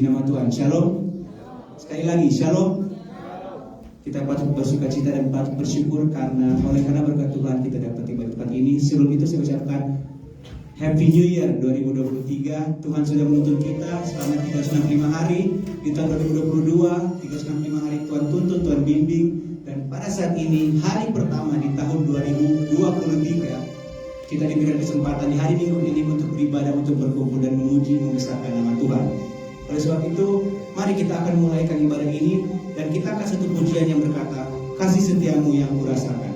Puji nama Tuhan. Shalom. Sekali lagi, shalom. Kita patut bersuka cita dan patut bersyukur karena berkat Tuhan kita dapat tiba di tempat ini. Sebelum itu saya ucapkan Happy New Year 2023. Tuhan sudah menuntun kita selama 365 hari di tahun 2022. 365 hari Tuhan tuntun, Tuhan bimbing. Dan pada saat ini hari pertama di tahun 2023, kita diberikan kesempatan di hari Minggu ini untuk beribadah, untuk berkumpul dan memuji, membesarkan nama Tuhan. Oleh sebab itu, mari kita akan mulaikan ibadah ini dan kita akan satu pujian yang berkata, kasih setiamu yang kurasakan.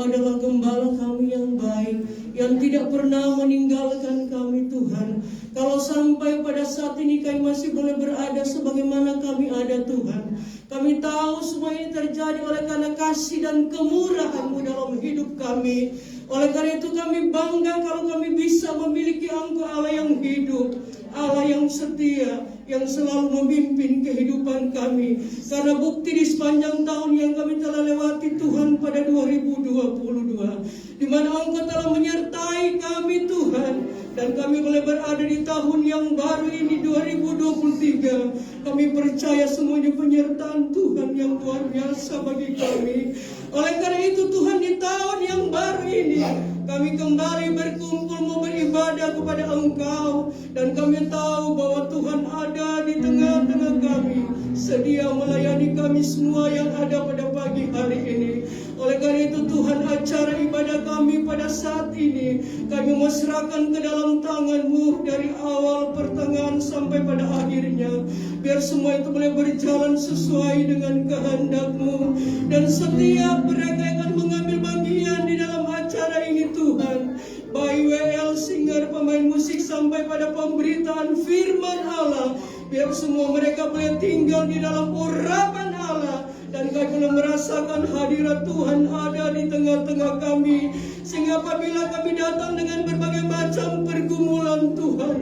Engkau adalah gembala kami yang baik, yang tidak pernah meninggalkan kami Tuhan. Kalau sampai pada saat ini kami masih boleh berada sebagaimana kami ada Tuhan, kami tahu semua ini terjadi oleh karena kasih dan kemurahan-Mu dalam hidup kami. Oleh karena itu kami bangga kalau kami bisa memiliki Engkau Allah yang hidup, Allah yang setia, yang selalu memimpin kehidupan kami. Karena bukti di sepanjang tahun yang kami telah lewati Tuhan pada 2022, di mana Engkau telah menyertai kami Tuhan, dan kami boleh berada di tahun yang baru ini 2023. Kami percaya semuanya penyertaan Tuhan yang luar biasa bagi kami. Oleh karena itu Tuhan, di tahun yang baru ini kami kembali berkumpul mau beribadah kepada Engkau, dan kami tahu bahwa Tuhan ada di tengah-tengah kami, sedia melayani kami semua yang ada pada pagi hari ini. Oleh karena itu Tuhan, acara ibadah kami pada saat ini kami mau serahkan ke dalam tangan-Mu dari awal, pertengahan sampai pada akhirnya. Biar semua itu boleh berjalan sesuai dengan kehendak-Mu, dan setiap mereka yang akan mengambil bagian di dalam acara ini Tuhan, baik WL, singer, pemain musik sampai pada pemberitaan firman Allah, biar semua mereka boleh tinggal di dalam urapan Allah, dan kami boleh merasakan hadirat Tuhan ada di tengah-tengah kami. Sehingga apabila kami datang dengan berbagai macam pergumulan Tuhan,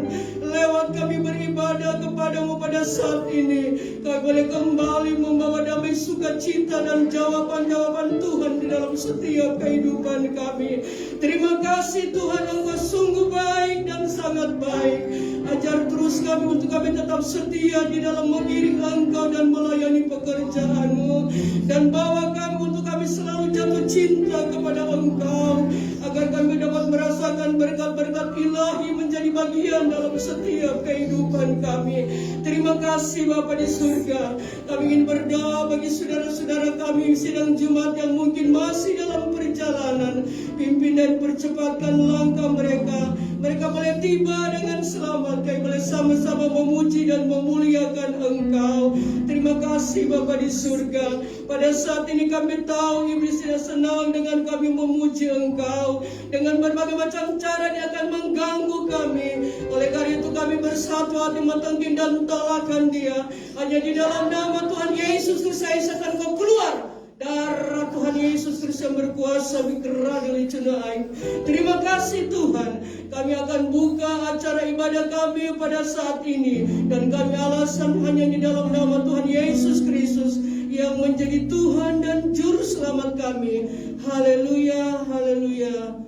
lewat kami beribadah kepada-Mu pada saat ini, kami boleh kembali membawa damai sukacita dan jawaban-jawaban Tuhan di dalam setiap kehidupan kami. Terima kasih Tuhan, Engkau sungguh baik dan sangat baik. Ajar terus kami untuk kami tetap setia di dalam mengiring Engkau dan melayani pekerjaan-Mu, dan bawa kami untuk kami selalu jatuh cinta kepada Engkau, agar kami dapat merasakan berkat-berkat ilahi menjadi bagian dalam setiap kehidupan kami. Terima kasih Bapa di surga. Kami ingin berdoa bagi saudara-saudara kami sidang Jumat yang mungkin masih dalam perjalanan. Pimpin dan percepatkan langkah mereka. Mereka boleh tiba dengan selamat. Kami boleh sama-sama memuji dan memuliakan Engkau. Terima kasih Bapa di surga. Pada saat ini kami tahu iblis tidak senang dengan kami memuji Engkau. Dengan berbagai macam cara dia akan mengganggu kami. Oleh karena itu kami bersatu hati matangkin dan talakkan dia. Hanya di dalam nama Tuhan Yesus Kristus akan kau keluar. Darah Tuhan Yesus Kristus yang berkuasa bergerak dari cenai. Terima kasih Tuhan. Kami akan buka acara ibadah kami pada saat ini, dan kami alasan hanya di dalam nama Tuhan Yesus Kristus yang menjadi Tuhan dan Juru Selamat kami. Haleluya, haleluya,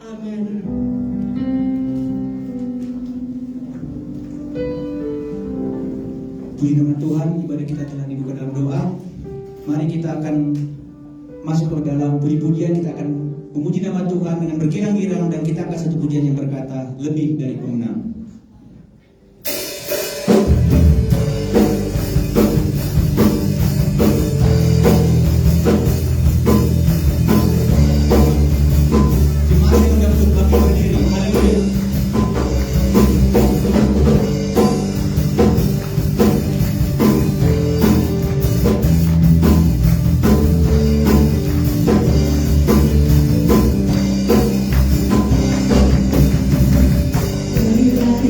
amin. Puji nama Tuhan, ibadah kita telah dibuka dalam doa. Mari kita akan masuk ke dalam puji-pujian. Kita akan memuji nama Tuhan dengan bergirang-girang, dan kita akan satu pujian yang berkata lebih dari pemenang. Terima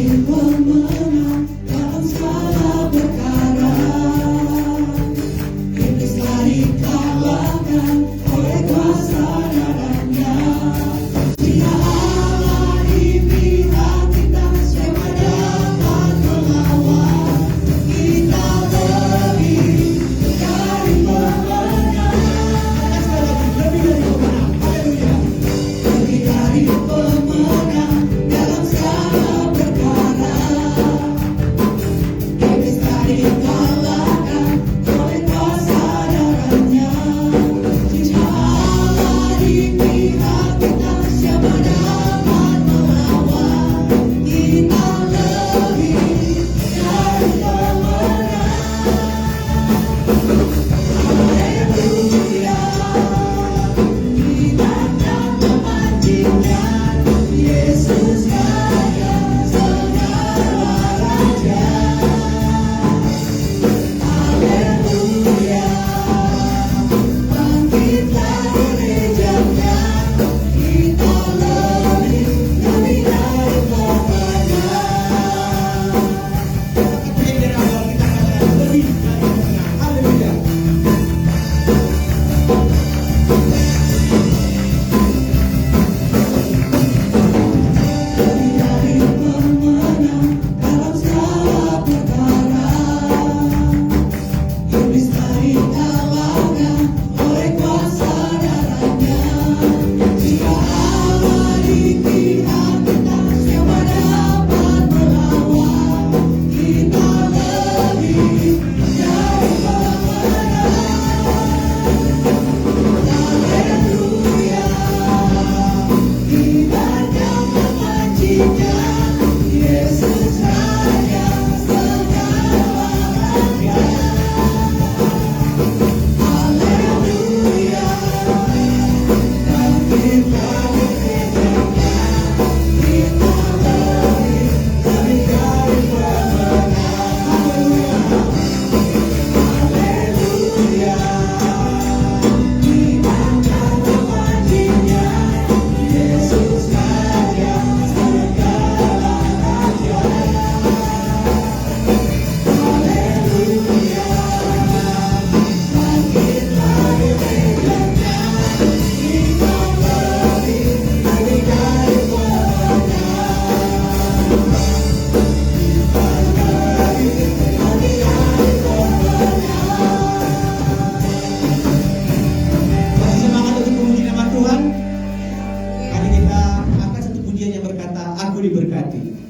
diberkati.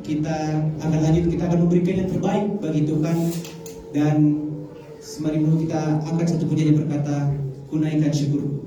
Kita akan lanjut, kita akan memberikan yang terbaik bagi Tuhan. Dan semari dulu kita angkat satu pujian yang berkata, kunaikan syukurku.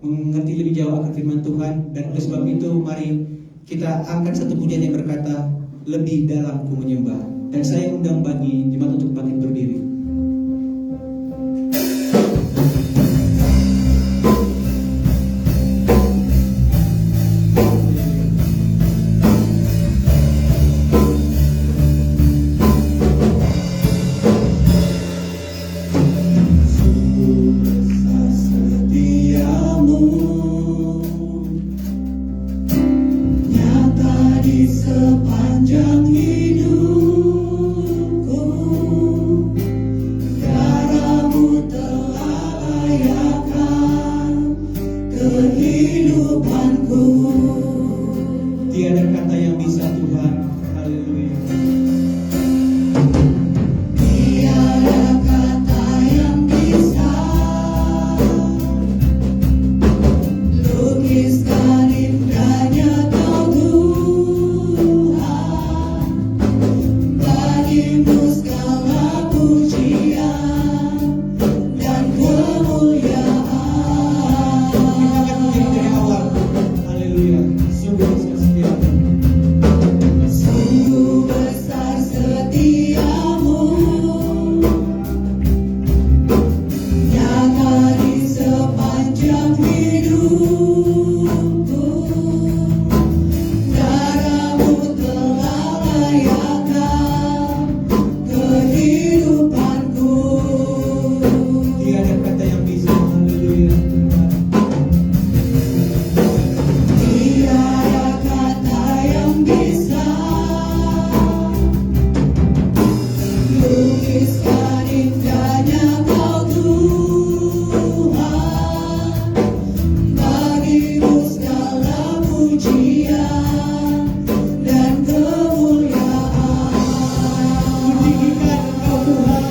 mengerti lebih jauh akan firman Tuhan. Dan oleh sebab itu mari kita angkat satu pujian yang berkata, lebih dalam ku menyembah. Dan saya undang bagi jemaat untuk bangkit berdiri. Sepanjang hidupku, darahmu telah layakkan kehidupanku. Tiada kata yang bisa Tuhan. Haleluya. Tiada kata yang bisa lukiskan indahnya Kau Tuhan. Bagimu segala pujian dan kemuliaan. Kita akan menjadi dari awal. Haleluya. Sungguh besar setiamu. Sungguh besar setiamu, nyata di sepanjang hidupku. Darahmu telah layakkan kehidupanku. Tiada kata yang bisa. Haleluya. Tiada kata yang bisa lukiskan indahnya Kau Tuhan. Bagimu segala pujian dan kemuliaan. Tinggikan Engkau Tuhan.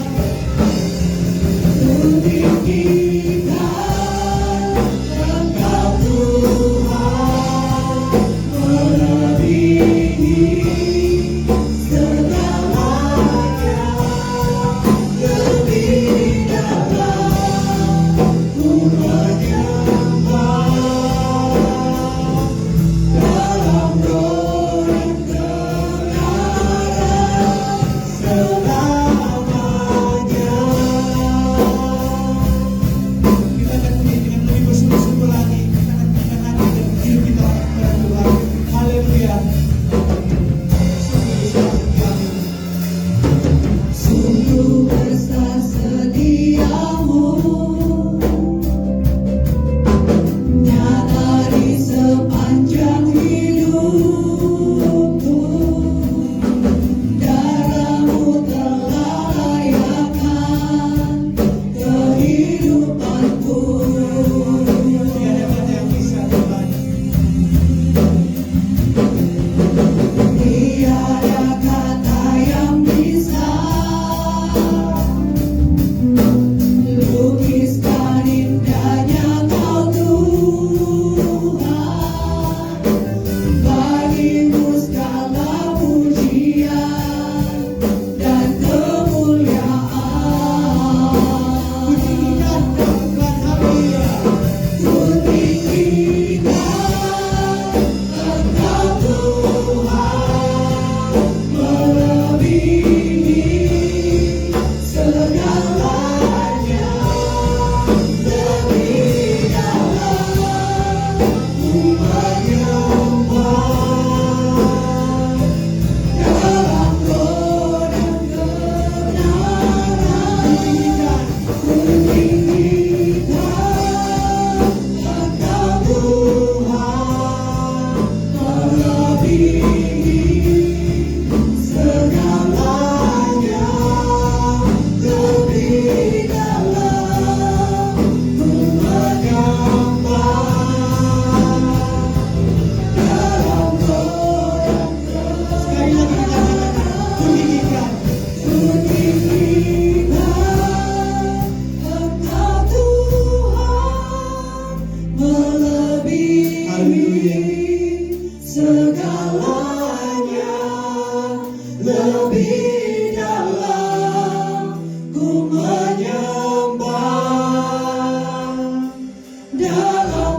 Tinggikan Engkau Tuhan, melebihi segalanya. Lebih dalam ku menyembah, dalam roh dan kebenaran selamanya. Kita akan puji dengan lebih bersungguh-sungguh lagi. Kita akan pujikan hati dan hidup kita kepada Tuhan. Haleluya. Sungguh besar setiamu. Sungguh besar setiamu, nyata di sepanjang hidupku. Darahmu telah layakkan kehidupanku. Tiada kata yang bisa Tuhan. Tiada kata yang bisa lukiskan indahnya Kau Tuhan. Bagimu segala pujian dan kemuliaan. Pujikan Tuhan. Haleluya. Kutinggikan Engkau Tuhan, melebihi segalanya. Lebih dalam ku menyembah, dalam roh dan kebenaran. Kutinggikan Engkau Tuhan, melebihi segalanya. Lebih dalam ku menyembah, dalam roh dan Sekali lagi kita katakan, pujikan. Kutinggikan Engkau Tuhan, melebihi segalanya. Lebih dalam ku menyembah, dalam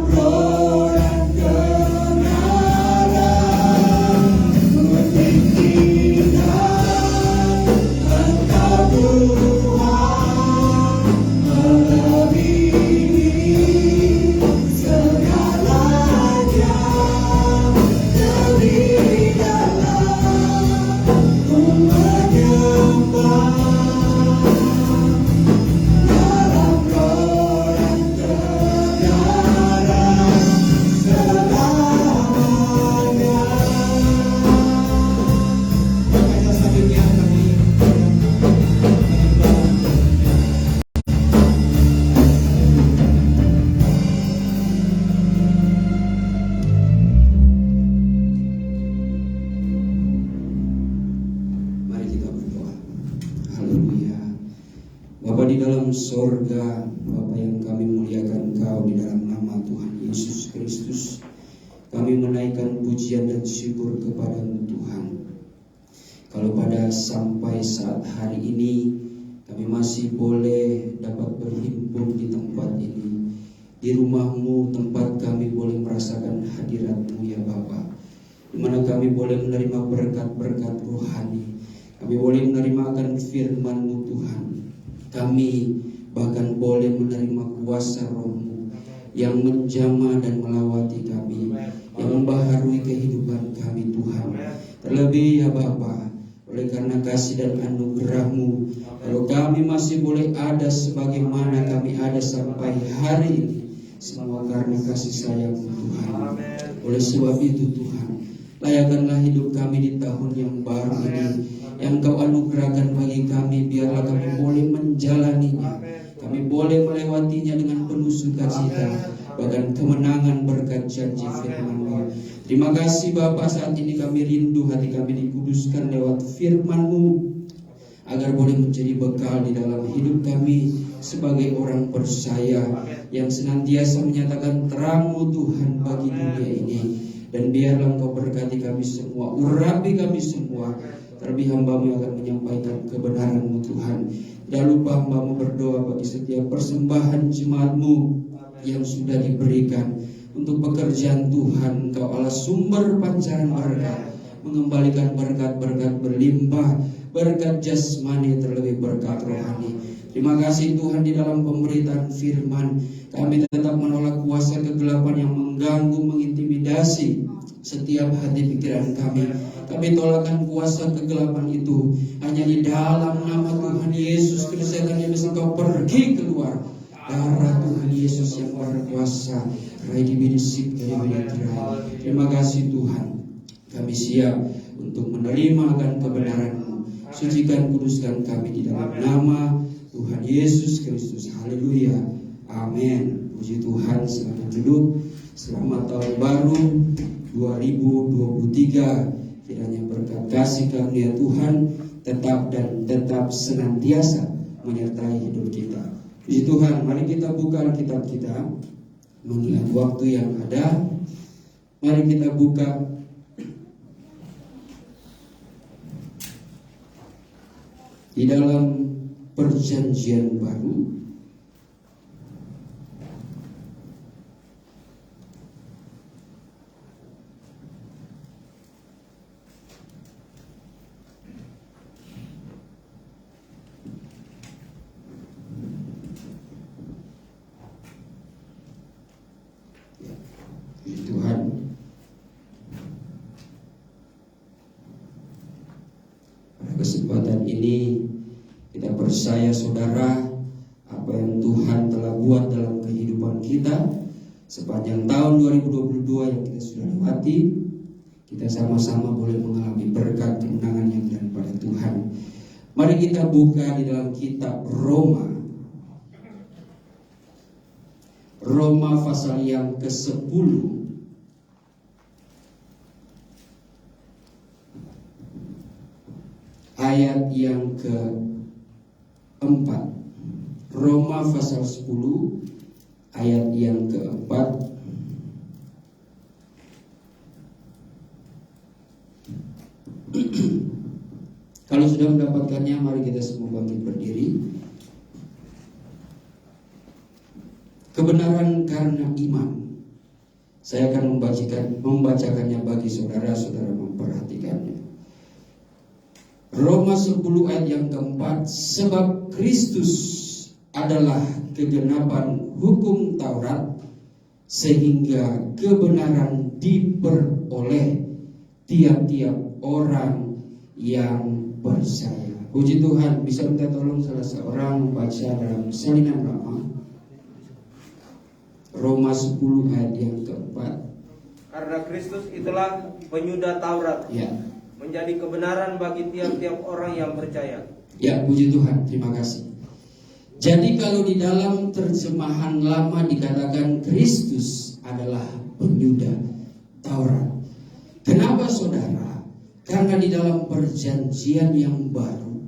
kami menaikkan pujian dan syukur kepada-Mu Tuhan. Kalau pada sampai saat hari ini kami masih boleh dapat berhimpun di tempat ini, di rumah-Mu, tempat kami boleh merasakan hadirat-Mu ya Bapa, di mana kami boleh menerima berkat-berkat rohani, kami boleh menerima akan firman-Mu Tuhan, kami bahkan boleh menerima kuasa Roh-Mu yang menjamah dan melawati kami, yang membaharui kehidupan kami Tuhan. Terlebih ya Bapa, oleh karena kasih dan anugerah-Mu, kalau kami masih boleh ada sebagaimana kami ada sampai hari ini, semua karena kasih sayang Tuhan. Oleh sebab itu Tuhan, layakkanlah hidup kami di tahun yang baru ini, yang Kau anugerahkan bagi kami. Biarlah kami boleh menjalaninya, kami boleh melewatinya dengan penuh sukacita, bahkan kemenangan berkat janji firman-Mu. Terima kasih Bapa, saat ini kami rindu hati kami dikuduskan lewat firman-Mu, agar boleh menjadi bekal di dalam hidup kami sebagai orang percaya yang senantiasa menyatakan terang-Mu Tuhan bagi dunia ini. Dan biarlah Engkau berkati kami semua, urapi kami semua. Terlebih hamba-Mu akan menyampaikan kebenaran-Mu Tuhan. Tidak lupa hamba-Mu berdoa bagi setiap persembahan jemaat-Mu yang sudah diberikan untuk pekerjaan Tuhan. Engkau Allah sumber pancaran berkat, mengembalikan berkat-berkat berlimpah, berkat jasmani terlebih berkat rohani. Terima kasih Tuhan, di dalam pemberitaan firman kami tetap menolak kuasa kegelapan yang mengganggu, mengintimidasi setiap hati pikiran kami. Kami tolakkan kuasa kegelapan itu hanya di dalam nama Tuhan Yesus Kristus. Yang bisa Kau pergi keluar. Darah Tuhan Yesus yang berkuasa. Terima kasih Tuhan, kami siap untuk menerima akan kebenaran-Mu. Sucikan, kuduskan kami di dalam nama Tuhan Yesus Kristus. Haleluya, amin. Puji Tuhan. Selamat duduk. Selamat tahun baru 2023. Kiranya berkat kasih karunia Tuhan tetap dan tetap senantiasa menyertai hidup kita. Puji Tuhan. Mari kita buka Alkitab kita, mengingat waktu yang ada. Mari kita buka di dalam Perjanjian Baru, Tuhan. Pada kesempatan ini kita percaya saudara, apa yang Tuhan telah buat dalam kehidupan kita sepanjang tahun 2022 yang kita sudah lewati, kita sama-sama boleh mengalami berkat kemenangan yang daripada Tuhan. Mari kita buka di dalam kitab Roma pasal yang ke-10 ayat yang ke-4. Roma pasal 10 ayat yang ke-4. Kalau sudah mendapatkannya, mari kita semua bangkit berdiri. Kebenaran karena iman. Saya akan membacakannya bagi saudara-saudara memperhatikannya. Roma 10 ayat yang ke-4. Sebab Kristus adalah kegenapan hukum Taurat, sehingga kebenaran diperoleh tiap-tiap orang yang percaya. Puji Tuhan. Bisa minta tolong salah seorang membaca dalam salinan Rama Roma 10 ayat yang ke-4. Karena Kristus itulah penyudah Taurat, Ya. menjadi kebenaran bagi tiap-tiap orang yang percaya. Ya, puji Tuhan, terima kasih. Jadi kalau di dalam terjemahan lama dikatakan Kristus adalah penyudah Taurat. Kenapa saudara? Karena di dalam perjanjian yang baru,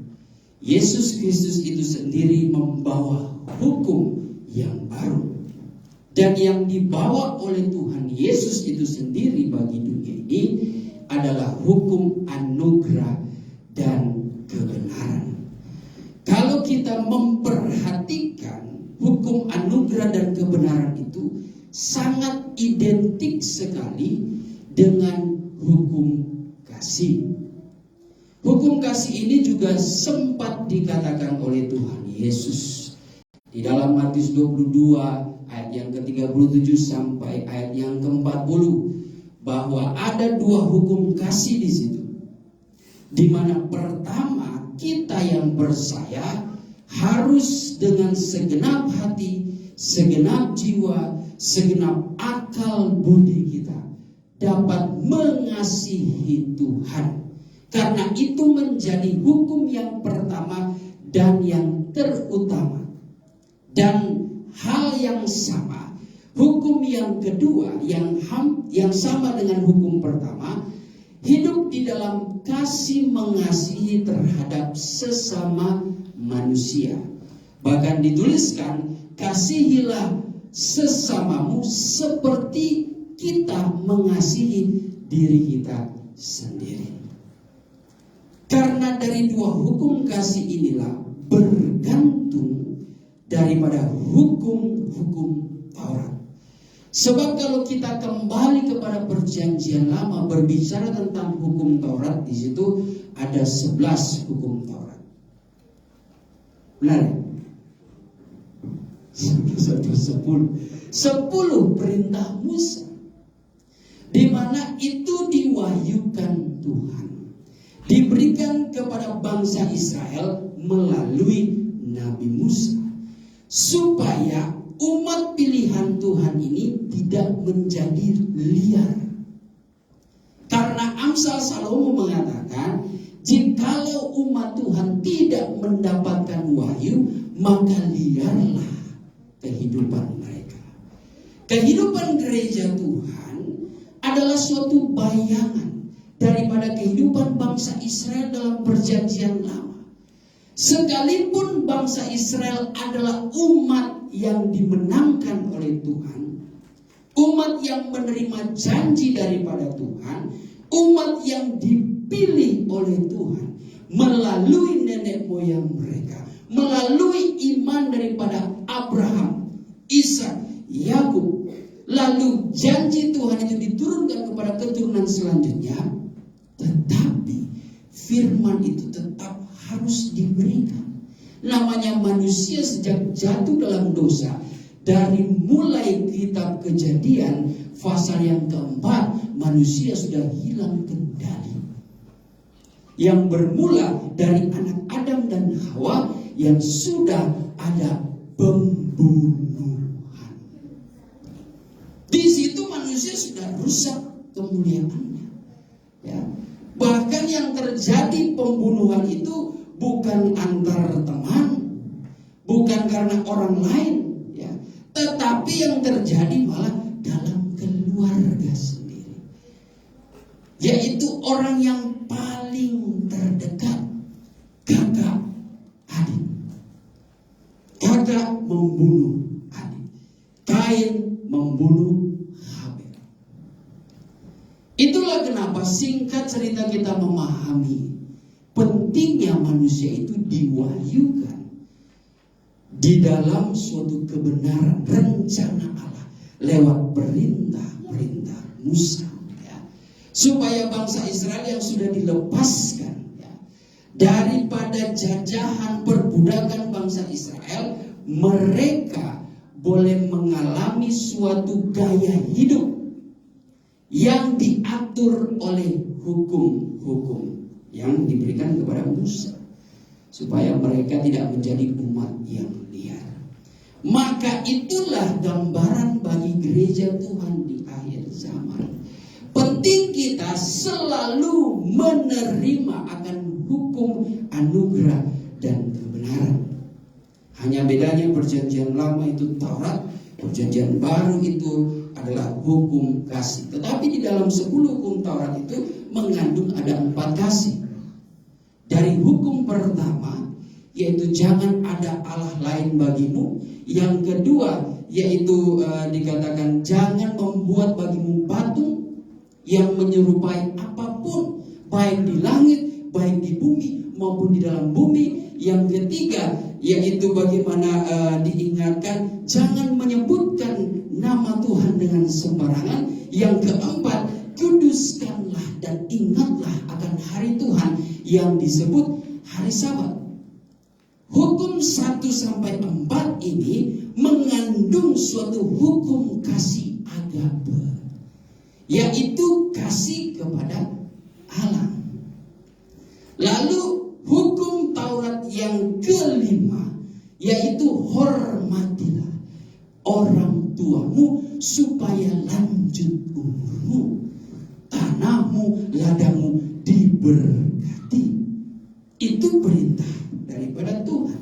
Yesus Kristus itu sendiri membawa hukum yang baru. dan yang dibawa oleh Tuhan Yesus itu sendiri bagi dunia ini adalah hukum anugerah dan kebenaran. Kalau kita memperhatikan hukum anugerah dan kebenaran itu sangat identik sekali dengan hukum kasih. Hukum kasih ini juga sempat dikatakan oleh Tuhan Yesus di dalam Matius 22 ayat yang ke-37 sampai ayat yang ke-40, bahwa ada dua hukum kasih di situ. Di mana pertama, kita yang percaya harus dengan segenap hati, segenap jiwa, segenap akal budi kita dapat mengasihi Tuhan. Karena itu menjadi hukum yang pertama dan yang terutama. Dan hal yang sama, hukum yang kedua yang sama dengan hukum pertama, hidup di dalam kasih mengasihi terhadap sesama manusia. Bahkan dituliskan, kasihilah sesamamu seperti kita mengasihi diri kita sendiri. Karena dari dua hukum kasih inilah bergantung daripada hukum-hukum Taurat. Sebab kalau kita kembali kepada perjanjian lama berbicara tentang hukum Taurat, di situ ada 11 hukum Taurat. Benar? 10 perintah Musa, di mana itu diwahyukan Tuhan, diberikan kepada bangsa Israel melalui Nabi Musa, supaya umat pilihan Tuhan ini tidak menjadi liar. Karena Amsal Salomo mengatakan, jikalau umat Tuhan tidak mendapatkan wahyu, maka liarlah kehidupan mereka. Kehidupan gereja Tuhan adalah suatu bayangan daripada kehidupan bangsa Israel dalam perjanjian lama. Sekalipun bangsa Israel adalah umat yang dimenangkan oleh Tuhan, umat yang menerima janji daripada Tuhan, umat yang dipilih oleh Tuhan melalui nenek moyang mereka, melalui iman daripada Abraham, Ishak, Yakub, lalu janji Tuhan itu diturunkan kepada keturunan selanjutnya, tetapi firman itu tetap harus diberikan. Namanya manusia sejak jatuh dalam dosa, dari mulai kitab Kejadian pasal yang keempat, manusia sudah hilang kendali. Yang bermula dari anak Adam dan Hawa yang sudah ada pembunuhan. Di situ manusia sudah rusak kemuliaannya. Ya. Bahkan yang terjadi pembunuhan itu bukan antar teman, bukan karena orang lain, ya, tetapi yang terjadi malah dalam keluarga sendiri, yaitu orang yang paling terdekat, kakak adik. Kakak membunuh adik, Kain membunuh Habel. Itulah kenapa singkat cerita kita memahami pentingnya manusia itu diwahyukan di dalam suatu kebenaran rencana Allah lewat perintah Musa, ya. Supaya bangsa Israel yang sudah dilepaskan, ya, daripada jajahan perbudakan bangsa Israel, mereka boleh mengalami suatu gaya hidup yang diatur oleh hukum-hukum yang diberikan kepada Musa, supaya mereka tidak menjadi umat yang liar. Maka itulah gambaran bagi gereja Tuhan di akhir zaman. Penting kita selalu menerima akan hukum anugerah dan kebenaran. Hanya bedanya perjanjian lama itu Taurat, perjanjian baru itu adalah hukum kasih. Tetapi di dalam 10 hukum Taurat itu mengandung ada 4 kasih. Dari hukum pertama, yaitu jangan ada Allah lain bagimu, Yang kedua yaitu dikatakan jangan membuat bagimu patung yang menyerupai apapun, baik di langit, baik di bumi maupun di dalam bumi. Yang ketiga yaitu bagaimana diingatkan jangan menyebutkan nama Tuhan dengan sembarangan. Yang keempat, kuduskanlah dan ingatlah akan hari Tuhan yang disebut hari Sabat. Hukum 1-4 ini mengandung suatu hukum kasih agape, yaitu kasih kepada Allah. Lalu hukum Taurat yang kelima yaitu hormatilah orang tuamu supaya lanjut umurmu, tanahmu, ladangmu diberkati. Itu perintah daripada Tuhan.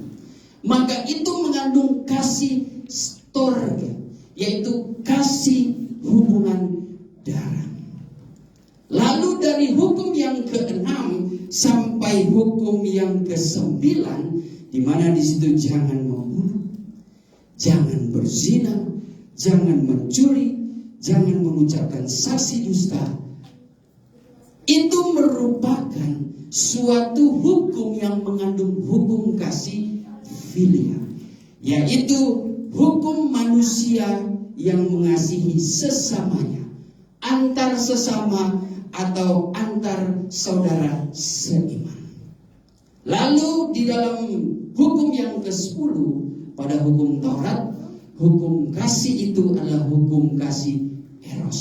Maka itu mengandung kasih storge, yaitu kasih hubungan darah. Lalu dari hukum yang ke-6 sampai hukum yang ke-9, di mana di situ jangan membunuh, jangan berzina, jangan mencuri, jangan mengucapkan saksi dusta. Itu merupakan suatu hukum yang mengandung hukum kasih filia, yaitu hukum manusia yang mengasihi sesamanya, antar sesama atau antar saudara seiman. Lalu di dalam hukum yang ke-10 pada hukum Taurat, hukum kasih itu adalah hukum kasih eros.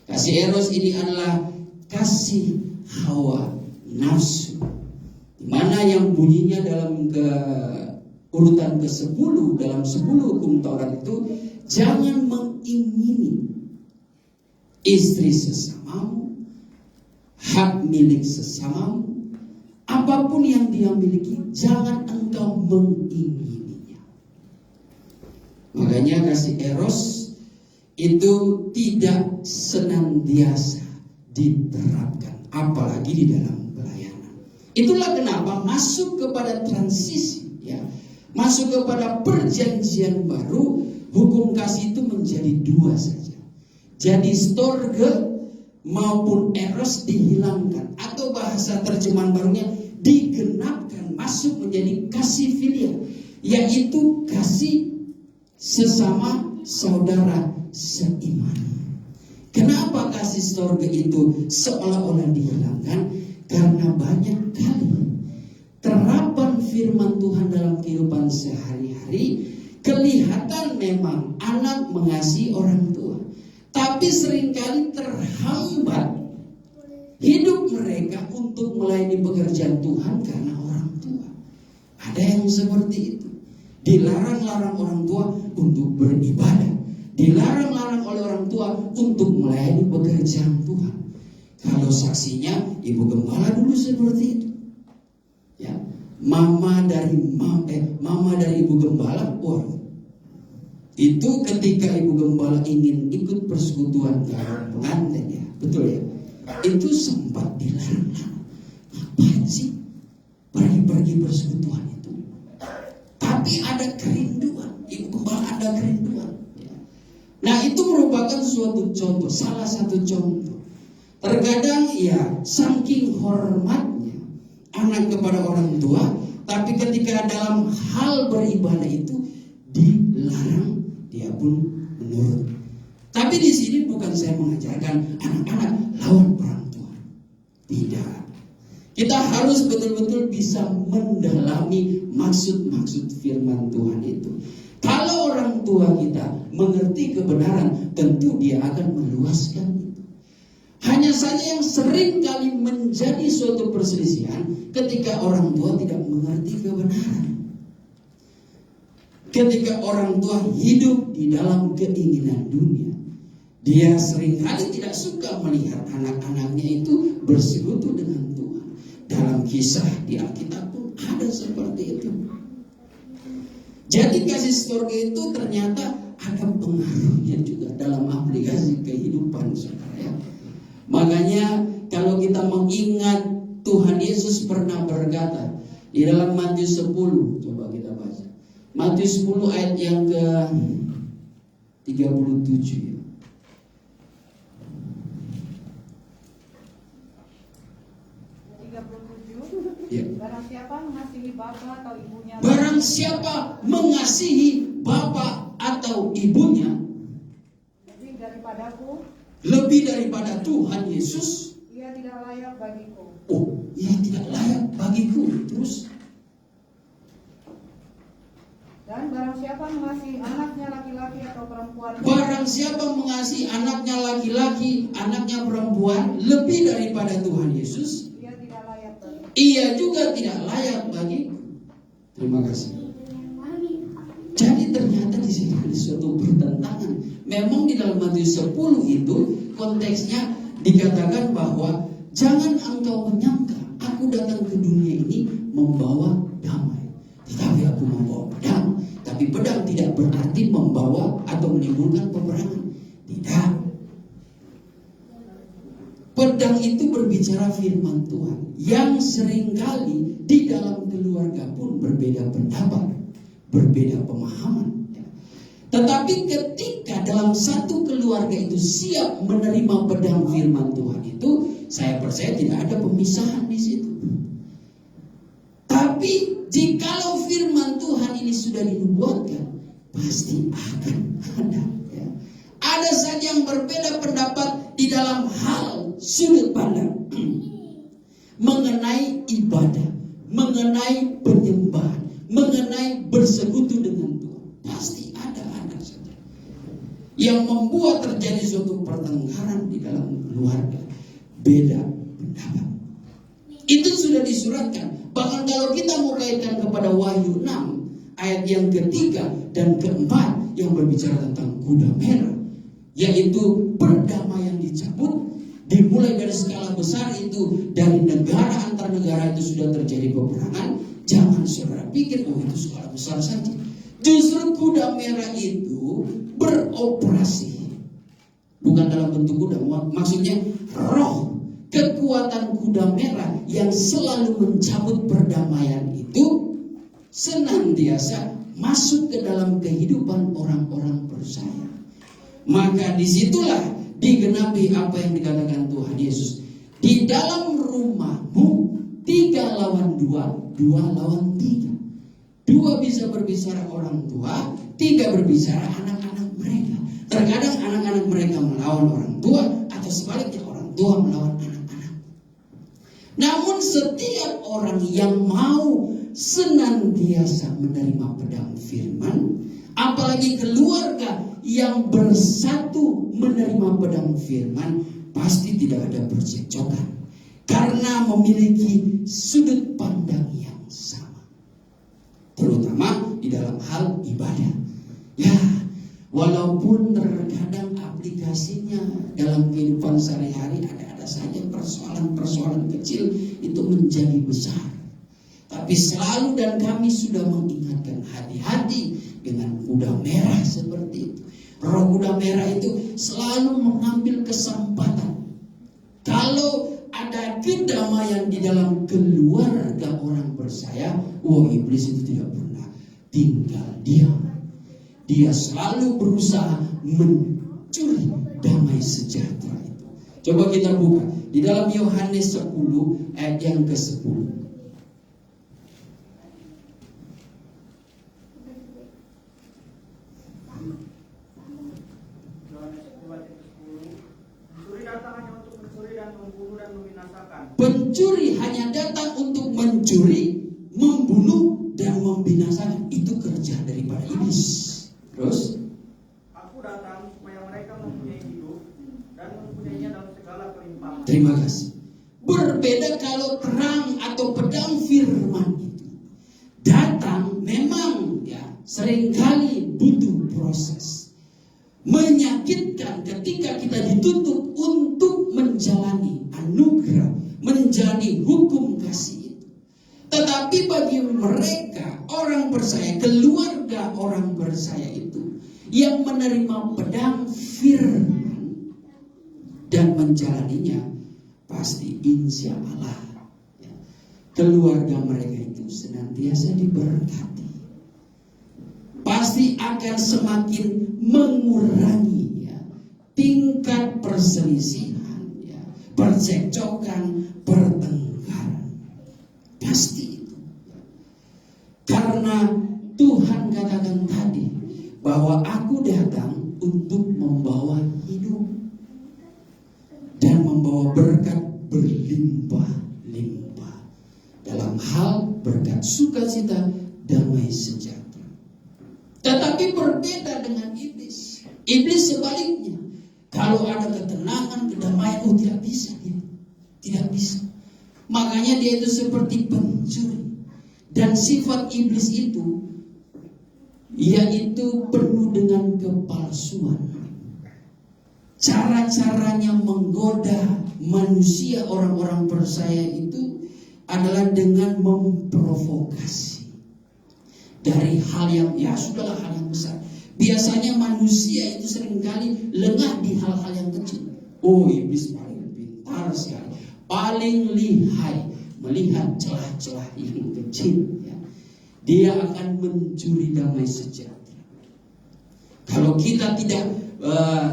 Kasih eros ini adalah kasih hawa nafsu, mana yang bunyinya dalam urutan ke-10 dalam 10 hukum Taurat itu, jangan mengingini istri sesamamu, hak milik sesamamu, apapun yang dia miliki, jangan engkau mengingininya. Makanya kasih eros itu tidak senantiasa diterapkan, apalagi di dalam pelayanan. Itulah kenapa masuk kepada transisi, ya, masuk kepada perjanjian baru, hukum kasih itu menjadi 2 saja. Jadi storge maupun eros dihilangkan, atau bahasa terjemahan barunya digenapkan, masuk menjadi kasih filia, yaitu kasih sesama saudara seiman. Kenapa kasih storge itu seolah-olah dihilangkan? Karena banyak kali terapan firman Tuhan dalam kehidupan sehari-hari kelihatan memang anak mengasihi orang tua, tapi seringkali terhambat hidup mereka untuk melayani pekerjaan Tuhan karena orang tua. Ada yang seperti itu. Dilarang-larang orang tua untuk beribadah, dilarang-larang oleh orang tua untuk melayani pekerjaan Tuhan. Kalau saksinya Ibu Gembala dulu seperti itu, ya, mama dari Ibu Gembala, wah, itu ketika Ibu Gembala ingin ikut persekutuan pengantin, ya, betul ya, itu sempat dilarang. Ngapain sih pergi persekutuan itu? Tapi ada kerinduan, Ibu Gembala ada kerinduan. Ya. Nah, itu merupakan suatu contoh, salah satu contoh. Terkadang ya saking hormatnya anak kepada orang tua, tapi ketika dalam hal beribadah itu dilarang, dia pun menurut. Tapi di sini bukan saya mengajarkan anak-anak lawan orang tua. Tidak. Kita harus betul-betul bisa mendalami maksud-maksud firman Tuhan itu. Kalau orang tua kita mengerti kebenaran, tentu dia akan meluaskan itu. Hanya saja yang sering kali menjadi suatu perselisihan ketika orang tua tidak mengerti kebenaran. Ketika orang tua hidup di dalam keinginan dunia, dia seringkali tidak suka melihat anak-anaknya itu bersekutu dengan Tuhan. Dalam kisah di Alkitab pun ada seperti itu. Jadi kasih storge itu ternyata ada pengaruhnya juga dalam aplikasi kehidupan saudara, ya. Makanya kalau kita mengingat Tuhan Yesus pernah berkata di dalam Matius 10, coba kita baca. Matius 10 ayat yang ke 37. 37. Ya. Barang siapa mengasihi bapa atau ibunya, Barang siapa mengasihi bapak atau ibunya lebih daripada Tuhan Yesus, ia tidak layak bagiku. oh, ia tidak layak bagiku. Terus, Dan barang siapa mengasihi anaknya laki-laki atau perempuan, barang siapa mengasihi anaknya laki-laki, anaknya perempuan lebih daripada Tuhan Yesus, ia tidak layak bagiku. ia juga tidak layak bagiku. Terima kasih. Jadi ternyata di sini ada suatu pertentangan. Memang di dalam Matius 10 itu konteksnya dikatakan bahwa jangan engkau menyangka aku datang ke dunia ini membawa damai, tetapi aku membawa pedang. Tapi pedang tidak berarti membawa atau menimbulkan peperangan. Tidak. Pedang itu berbicara firman Tuhan yang seringkali di dalam keluarga pun berbeda pendapat, berbeda pemahaman. Tetapi ketika dalam satu keluarga itu siap menerima pedang firman Tuhan itu, saya percaya tidak ada pemisahan di situ. Tapi jikalau firman Tuhan ini sudah dinubuatkan, pasti akan ada. Ya. Ada saja yang berbeda pendapat di dalam hal sudut pandang mengenai ibadah, mengenai penyembahan, mengenai bersekutu dengan Tuhan. Pasti ada saja yang membuat terjadi suatu pertengkaran di dalam keluarga, beda pendapat. Itu sudah disuratkan. Bahkan kalau kita mau kaitkan kepada Wahyu 6 ayat yang ketiga dan keempat yang berbicara tentang kuda merah, yaitu perdamaian dicabut. Dimulai dari skala besar itu, dari negara antar negara itu sudah terjadi peperangan. Jangan saudara pikir oh itu skala besar saja. Justru kuda merah itu beroperasi bukan dalam bentuk kuda, maksudnya roh kekuatan kuda merah yang selalu mencabut perdamaian itu senantiasa masuk ke dalam kehidupan orang-orang percaya. Maka disitulah digenapi apa yang dikatakan Tuhan Yesus. Di dalam rumahmu 3 lawan 2, 2 lawan 3. 2 bisa berbicara orang tua, 3 berbicara anak-anak mereka. Terkadang anak-anak mereka melawan orang tua, atau sebaliknya orang tua melawan anak-anak. Namun setiap orang yang mau senantiasa menerima pedang firman, apalagi keluarga yang bersatu menerima pedang firman, pasti tidak ada percekcokan karena memiliki sudut pandang yang sama, terutama di dalam hal ibadah. Ya, walaupun terkadang aplikasinya dalam kehidupan sehari-hari ada saja persoalan-persoalan kecil itu menjadi besar. Tapi selalu dan kami sudah mengingatkan, hati-hati dengan kuda merah seperti itu. Roh kuda merah itu selalu mengambil kesempatan. Kalau ada kedamaian di dalam keluarga orang percaya, iblis itu tidak pernah tinggal diam. Dia selalu berusaha mencuri damai sejahtera itu. Coba kita buka di dalam Yohanes 10 ayat yang ke-10. Pencuri hanya datang untuk mencuri, membunuh, dan membinasakan. Itu kerja daripada iblis. Terus, aku datang supaya mereka mempunyai hidup dan mempunyainya dalam segala kelimpahan. Terima kasih. Berbeda kalau terang atau pedang firman itu datang, memang ya seringkali butuh proses. Menyakitkan ketika kita dituntut untuk menjalani anugerah, menjadi hukum kasih itu. Tetapi bagi mereka orang percaya, keluarga orang percaya itu yang menerima pedang firman dan menjalaninya, pasti insya Allah ya, keluarga mereka itu senantiasa diberkati. pasti akan semakin mengurangi ya, tingkat perselisihan, ya, percekcokan, pertengkaran. Pasti itu. Karena Tuhan katakan tadi bahwa aku datang untuk membawa hidup dan membawa berkat berlimpah-limpah dalam hal berkat sukacita, damai sejahtera. Tetapi berbeda dengan iblis. Iblis sebaliknya, kalau ada ketenangan, kedamaian, tidak bisa dia. Tidak bisa. Makanya dia itu seperti pencuri. Dan sifat iblis itu yaitu penuh dengan kepalsuan. Cara-caranya menggoda manusia, orang-orang percaya itu adalah dengan memprovokasi dari hal yang ya sudahlah, hal yang besar. Biasanya manusia itu seringkali lengah di hal-hal yang kecil. Oh, iblis paling pintar sekali, paling lihai melihat celah-celah yang kecil, ya. Dia akan mencuri damai sejahtera. Kalau kita tidak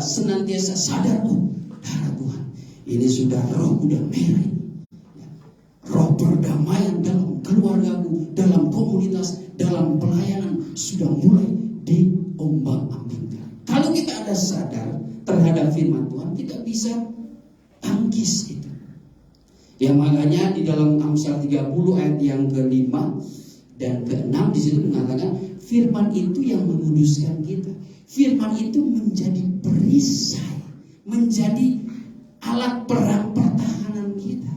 senantiasa sadar, oh darah Tuhan, ini sudah roh udah merah, ya. Roh perdamaian dalam keluargaku, dalam komunitas, dalam pelayanan sudah mulai diombang-ambingkan. Kalau kita ada sadar terhadap firman Tuhan, kita bisa tangkis itu. Ya, makanya di dalam Amsal 30 ayat yang ke-5 dan ke-6 di situ mengatakan firman itu yang menguduskan kita. Firman itu menjadi perisai, menjadi alat perang pertahanan kita.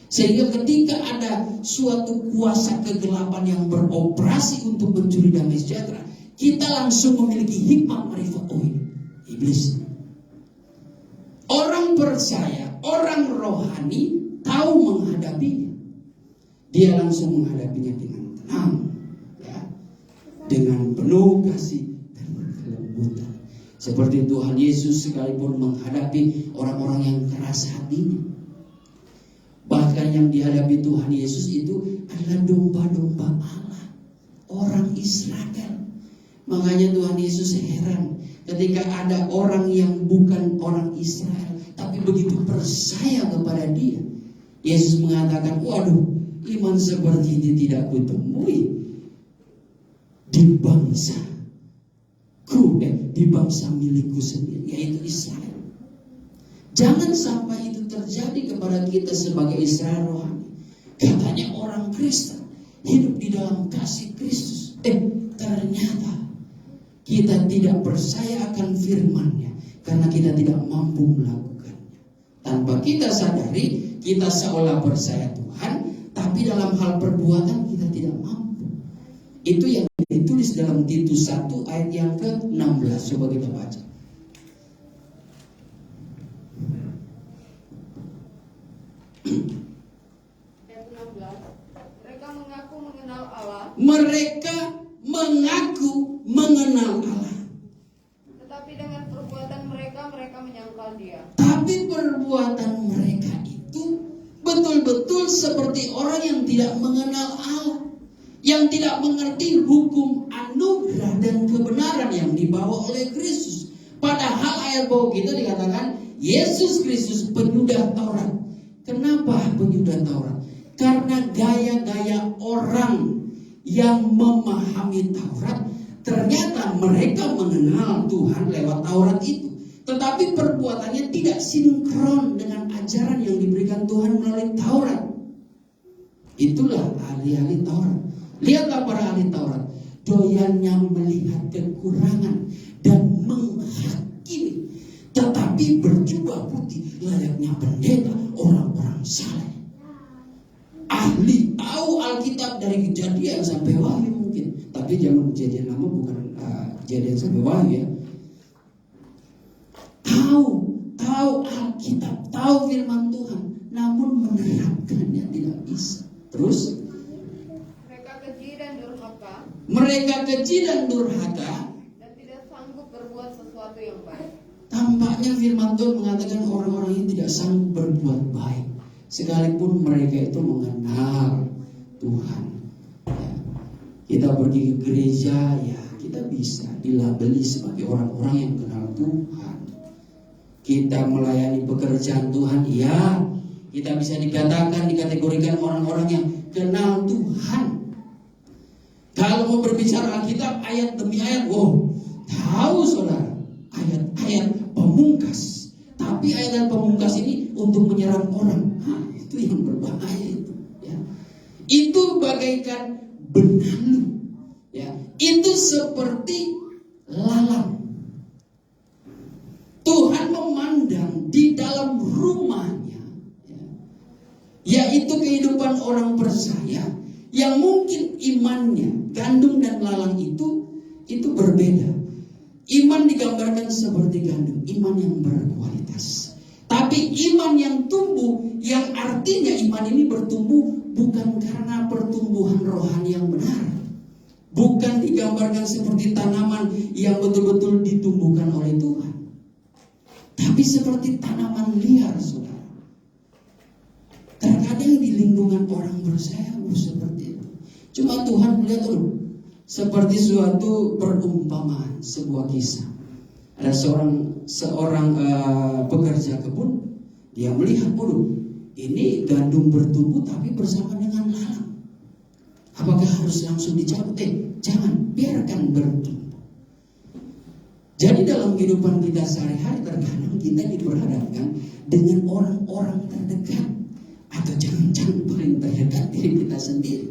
Sehingga ketika ada suatu kuasa kegelapan yang beroperasi untuk mencuri damai sejahtera, kita langsung memiliki hikmat marifat, oh ini iblis. Orang percaya, orang rohani tahu menghadapinya. Dia langsung menghadapinya dengan tenang, ya, dengan penuh kasih dan kelembutan. Seperti Tuhan Yesus sekalipun menghadapi orang-orang yang keras hatinya. Bahkan yang dihadapi Tuhan Yesus itu adalah domba-domba Allah, orang Israel. Makanya Tuhan Yesus heran ketika ada orang yang bukan orang Israel, tapi begitu percaya kepada dia. Yesus mengatakan, waduh, iman seperti ini tidak kutemui di bangsa milikku sendiri, yaitu Israel. Jangan sampai itu terjadi kepada kita sebagai Israel rohani. Katanya orang Kristen hidup di dalam kasih Kristus. Ternyata kita tidak percaya akan firman-Nya karena kita tidak mampu melakukannya. Tanpa kita sadari, kita seolah percaya Tuhan, tapi dalam hal perbuatan kita tidak mampu. Itu yang ditulis dalam Titus 1 ayat yang ke-16. Coba kita baca. Ayat 16. Mereka mengaku mengenal Allah. Mereka mengaku mengenal Allah. Tetapi dengan perbuatan mereka menyangkal Dia. Tapi perbuatan mereka itu betul-betul seperti orang yang tidak mengenal Allah, yang tidak mengerti hukum anugerah dan kebenaran yang dibawa oleh Kristus. Padahal ayat bawah kita dikatakan Yesus Kristus penyudah Taurat. Kenapa penyudah Taurat? Karena gaya-gaya orang yang memahami Taurat, ternyata mereka mengenal Tuhan lewat Taurat itu. Tetapi perbuatannya tidak sinkron dengan ajaran yang diberikan Tuhan melalui Taurat. Itulah ahli-ahli Taurat. Lihatlah para ahli Taurat, doyannya melihat kekurangan dan menghakimi, tetapi berjubah putih layaknya pendeta, orang-orang saleh. Ahli tahu Alkitab dari Kejadian sampai Wahyu mungkin, tapi zaman Kejadian lama bukan Kejadian sampai Wahyu ya. Tahu Alkitab, tahu firman Tuhan, namun menerapkannya tidak bisa. Terus Mereka keji dan durhaka dan tidak sanggup berbuat sesuatu yang baik. Tampaknya firman Tuhan mengatakan orang-orang ini tidak sanggup berbuat baik, sekalipun mereka itu mengenal Tuhan. Ya. Kita pergi ke gereja, ya kita kita bisa dilabeli sebagai orang-orang yang kenal Tuhan. Kita melayani pekerjaan Tuhan, ya, kita bisa dikategorikan orang-orang yang kenal Tuhan. Kalau mau berbicara Alkitab ayat demi ayat, tahu saudara, ayat-ayat pemungkas. Tapi ayat pemungkas ini untuk menyerang orang. Itu yang berbahaya itu. Ya. Itu bagaikan benalu. Ya. Itu seperti lalang. Tuhan memandang di dalam rumahnya, ya, yaitu kehidupan orang percaya yang mungkin imannya, gandum dan lalang itu berbeda. Iman digambarkan seperti gandum, iman yang berkualitas. Tapi iman yang tumbuh, yang artinya iman ini bertumbuh bukan karena pertumbuhan rohani yang benar. Bukan digambarkan seperti tanaman yang betul-betul ditumbuhkan oleh Tuhan. Tapi seperti tanaman liar, saudara. Terkadang di lingkungan orang percaya seperti itu. Cuma Tuhan melihat seperti suatu perumpamaan, sebuah kisah. Ada seorang pekerja kebun, dia melihat, ini gandum bertumbuh tapi bersama dengan lalang. Apakah harus langsung dicabut? Jangan, biarkan bertumbuh. Jadi dalam kehidupan kita sehari-hari terkadang kita diperhadapkan dengan orang-orang terdekat, atau jangan-jangan paling terdekat diri kita sendiri,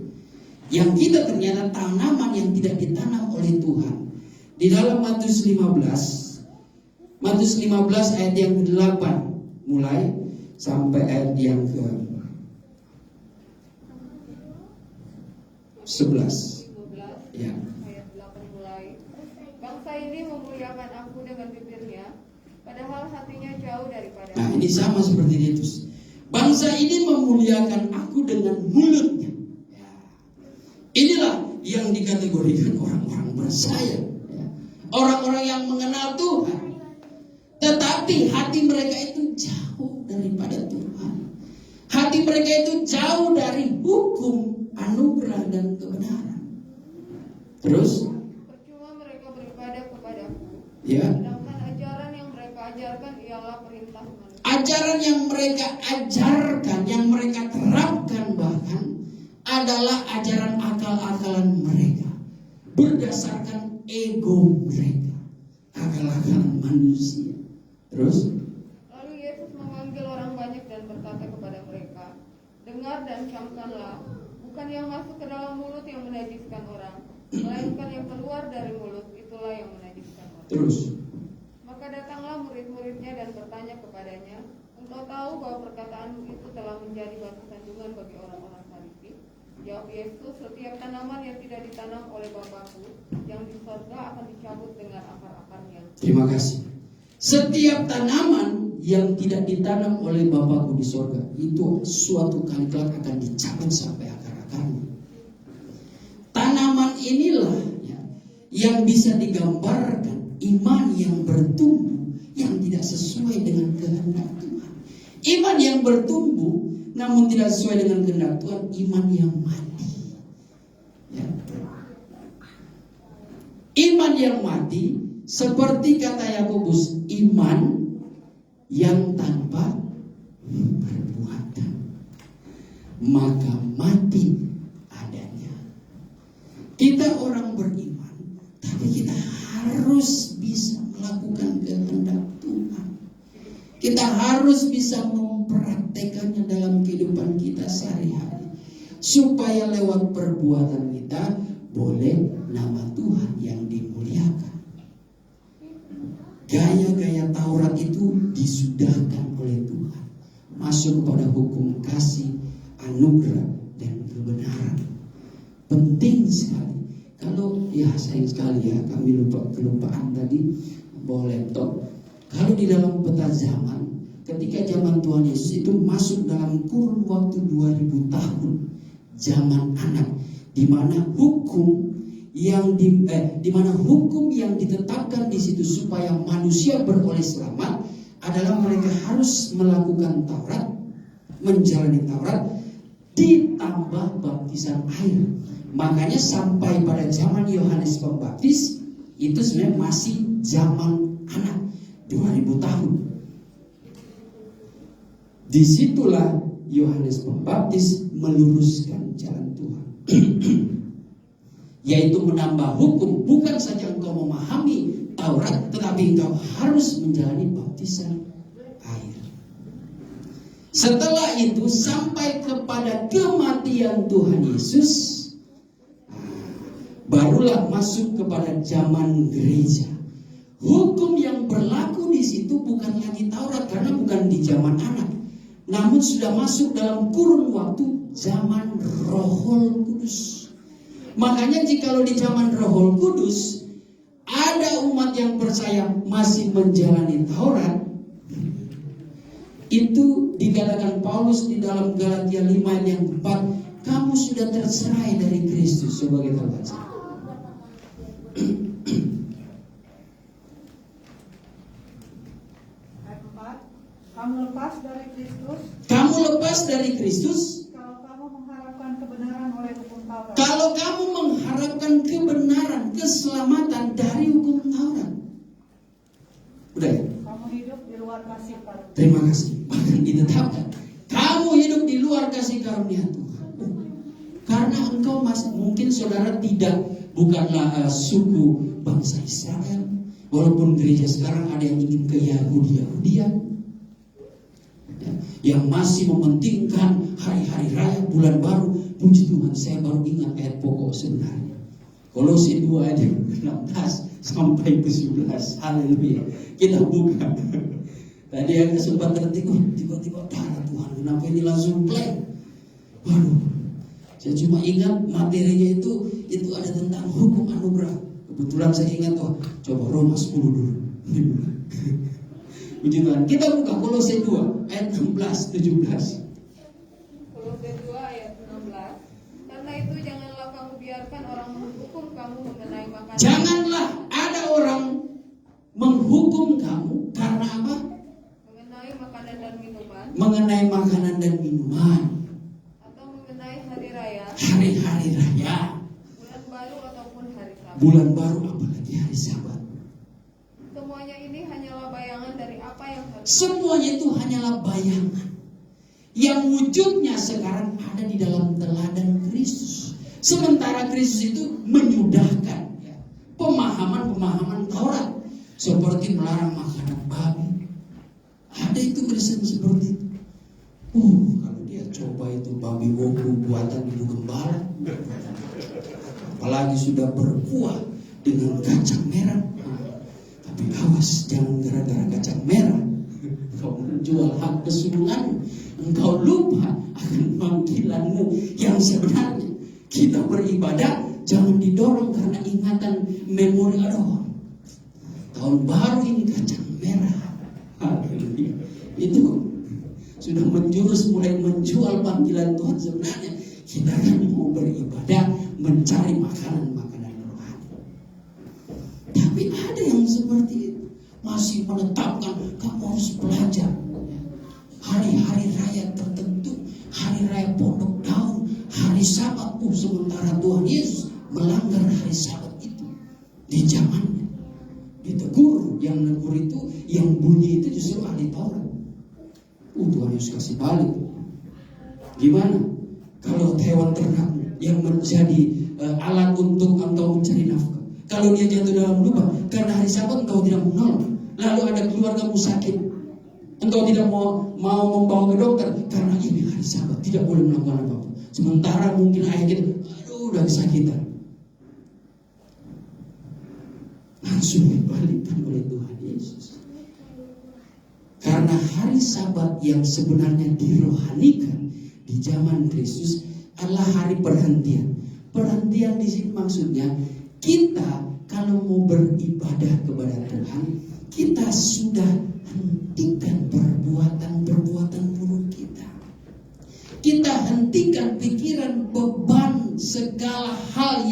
yang kita ternyata tanaman yang tidak ditanam oleh Tuhan. Di dalam Matius 15 ayat yang ke-8 mulai sampai ayat yang ke-11. Ya. Ayat 8 mulai. Bangsa ini memuliakan aku dengan bibirnya, padahal hatinya jauh daripada. Nah, ini sama seperti Titus. Bangsa ini memuliakan aku dengan mulutnya. Ya. Inilah yang dikategorikan orang-orang percaya. Ya. Orang-orang yang mengenal Tuhan. Tetapi hati mereka itu jauh daripada Tuhan. Hati mereka itu jauh dari hukum, anugerah, dan kebenaran. Terus? Percuma mereka beribadah kepadaku. Ya. Sedangkan ajaran yang mereka ajarkan ialah perintah manusia. Ajaran yang mereka ajarkan, yang mereka terapkan bahkan adalah ajaran akal-akalan mereka, berdasarkan ego mereka, akal-akalan manusia. Terus? Lalu Yesus memanggil orang banyak dan berkata kepada mereka, dengar dan camkanlah, bukan yang masuk ke dalam mulut yang menajiskan orang, melainkan yang keluar dari mulut, itulah yang menajiskan orang. Terus? Maka datanglah murid-muridnya dan bertanya kepadanya, engkau tahu bahwa perkataanmu itu telah menjadi batu sandungan bagi orang-orang Farisi? Jawab Yesus, setiap tanaman yang tidak ditanam oleh Bapa-Ku yang di sorga akan dicabut dengan akar-akarnya. Terima kasih. Setiap tanaman yang tidak ditanam oleh Bapa-Ku di sorga, itu suatu kali kelak akan dicabut sampai akar-akarnya. Tanaman inilah yang bisa digambarkan iman yang bertumbuh, yang tidak sesuai dengan kehendak Tuhan. Iman yang bertumbuh namun tidak sesuai dengan kehendak Tuhan, iman yang mati. Ya. Iman yang mati seperti kata Yakobus, iman yang tanpa perbuatan, maka mati adanya. Kita orang beriman, tapi kita harus bisa melakukan kehendak Tuhan. Kita harus bisa mempraktekannya dalam kehidupan kita sehari-hari, supaya lewat perbuatan kita boleh nama Tuhan yang dimuliakan. Gaya-gaya Taurat itu disudahkan oleh Tuhan, masuk kepada hukum kasih, anugerah, dan kebenaran. Penting sekali. Kalau sayang sekali kami kelupaan tadi bawa laptop. Kalau di dalam peta zaman, ketika zaman Tuhan Yesus itu masuk dalam kurun waktu 2000 tahun, zaman anak, di mana hukum yang ditetapkan di situ supaya manusia beroleh selamat adalah mereka harus melakukan Taurat, menjalani Taurat, ditambah baptisan air. Makanya sampai pada zaman Yohanes Pembaptis, Itu sebenarnya masih zaman anak 2000 tahun. Disitulah Yohanes Pembaptis meluruskan jalan Tuhan. Yaitu menambah hukum. Bukan saja engkau memahami Taurat, tetapi engkau harus menjalani baptisan air. Setelah itu sampai kepada kematian Tuhan Yesus, barulah masuk kepada zaman gereja. Hukum yang berlaku di situ bukan lagi Taurat, karena bukan di zaman anak, namun sudah masuk dalam kurun waktu zaman Roh Kudus. Makanya jikalau di zaman Roh Kudus ada umat yang percaya masih menjalani Taurat, itu dikatakan Paulus di dalam Galatia 5 ayat yang 4, kamu sudah tercerai dari Kristus. Coba kita baca. Ayat 4, kamu lepas dari Kristus. Kamu lepas dari Kristus Kalau kamu mengharapkan kebenaran oleh hukum Taurat. kalau kamu mengharapkan kebenaran, keselamatan dari hukum Taurat. Udah ya? Kamu hidup di luar kasih karunia. Terima kasih. Bahkan ditetapkan, kamu hidup di luar kasih karunia Tuhan. Karena engkau masih, mungkin saudara bukanlah suku bangsa Israel. Walaupun gereja sekarang ada yang ingin ke Yahudian, yang masih mementingkan hari-hari raya, bulan baru. Puji Tuhan, saya baru ingat ayat pokok sebenarnya. Kolose 2 ayat 16 sampai ke 11. Haleluya. Kita buka. Tadi aku sempat tertidur, tiba-tiba darah Tuhan, kenapa ini langsung play? Waduh, saya cuma ingat materinya itu ada tentang hukum anugerah. Kebetulan saya ingat, coba Roma 10 dulu. Puji Tuhan. Kita buka Kolose 2 ayat 16-17. Kolose 2 ayat 16. Karena itu janganlah kamu biarkan orang menghukum kamu mengenai makanan. Janganlah ada orang menghukum kamu karena apa? Mengenai makanan dan minuman. Mengenai makanan dan minuman, Atau mengenai hari raya, hari-hari raya, bulan baru ataupun hari Sabat. bulan baru, apalagi hari Sabat. Semuanya ini hanyalah bayangan dari apa yang harus. Semuanya itu hanyalah bayangan yang wujudnya sekarang ada di dalam teladan Kristus. Sementara Kristus itu menyudahkan pemahaman-pemahaman Taurat, seperti melarang makanan babi. Ada itu Kristen seperti itu. Kalau dia coba itu babi woku buatan ibu gembala, apalagi sudah berkuah dengan kacang merah. Tapi awas, jangan gara-gara kacang merah engkau menjual hak kesulungan, engkau lupa akan panggilanmu yang sebenarnya. Kita beribadah jangan didorong karena ingatan memori, tahun baru ini kacang merah. Itu sudah menjurus mulai menjual panggilan Tuhan. Sebenarnya kita kan mau beribadah, mencari makanan-makanan rohani. Tapi ada yang seperti itu, masih menetapkan kamu harus belajar hari-hari raya tertentu, hari raya pondok daun, hari Sabat. Sementara Tuhan Yesus melanggar hari Sabat itu di zamannya. Ditegur, yang negur itu, yang bunyi itu justru ahli Taurat. Tuhan Yesus kasih balik. Gimana kalau hewan ternak yang menjadi alat untuk engkau mencari nafkah, kalau dia jatuh dalam lubang karena hari Sabat engkau tidak menolong, lalu ada keluargamu sakit, engkau tidak mau membawa ke dokter karena ini hari Sabat, tidak boleh melakukan apa-apa. Sementara mungkin ayah kita, udah kesakitan, langsung dibalikkan oleh Tuhan Yesus. Karena hari Sabat yang sebenarnya dirohanikan di zaman Kristus adalah hari perhentian. Perhentian di sini maksudnya kita kalau mau beribadah kepada Tuhan, kita sudah hentikan perbuatan-perbuatan buruk kita. Kita hentikan pikiran, beban, segala hal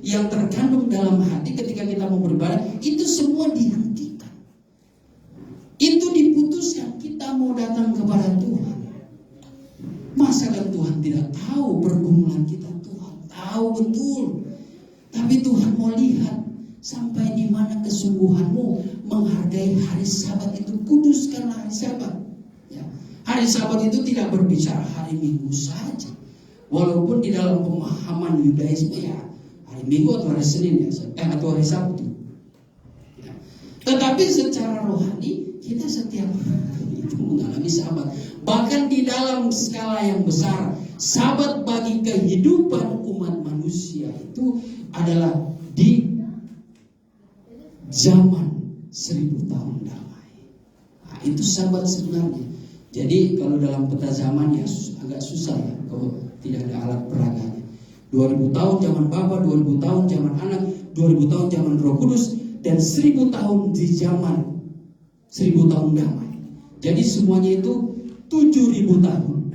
yang terkandung dalam hati ketika kita mau beribadah, itu semua dihentikan. Itu diputuskan, kita mau datang kepada Tuhan. Masakan Tuhan tidak tahu pergumulan kita? Tuhan tahu betul. Tapi Tuhan mau lihat Sampai di mana kesungguhanmu menghargai hari Sabat itu? Kuduskanlah hari Sabat. Ya. Hari Sabat itu tidak berbicara hari Minggu saja. Walaupun di dalam pemahaman Yudaisme ya hari Minggu atau hari Senin ya, atau hari Sabtu. Ya. Tetapi secara rohani kita setiap hari itu mengalami Sabat. Bahkan di dalam skala yang besar, Sabat bagi kehidupan umat manusia itu adalah di zaman 1000 tahun damai. Nah, itu Sabat sebenarnya. Jadi kalau dalam peta zaman ya agak susah ya kalau tidak ada alat peraganya. 2000 tahun zaman Bapa, 2000 tahun zaman Anak, 2000 tahun zaman Roh Kudus, dan 1000 tahun di zaman 1000 tahun damai. Jadi semuanya itu 7000 tahun.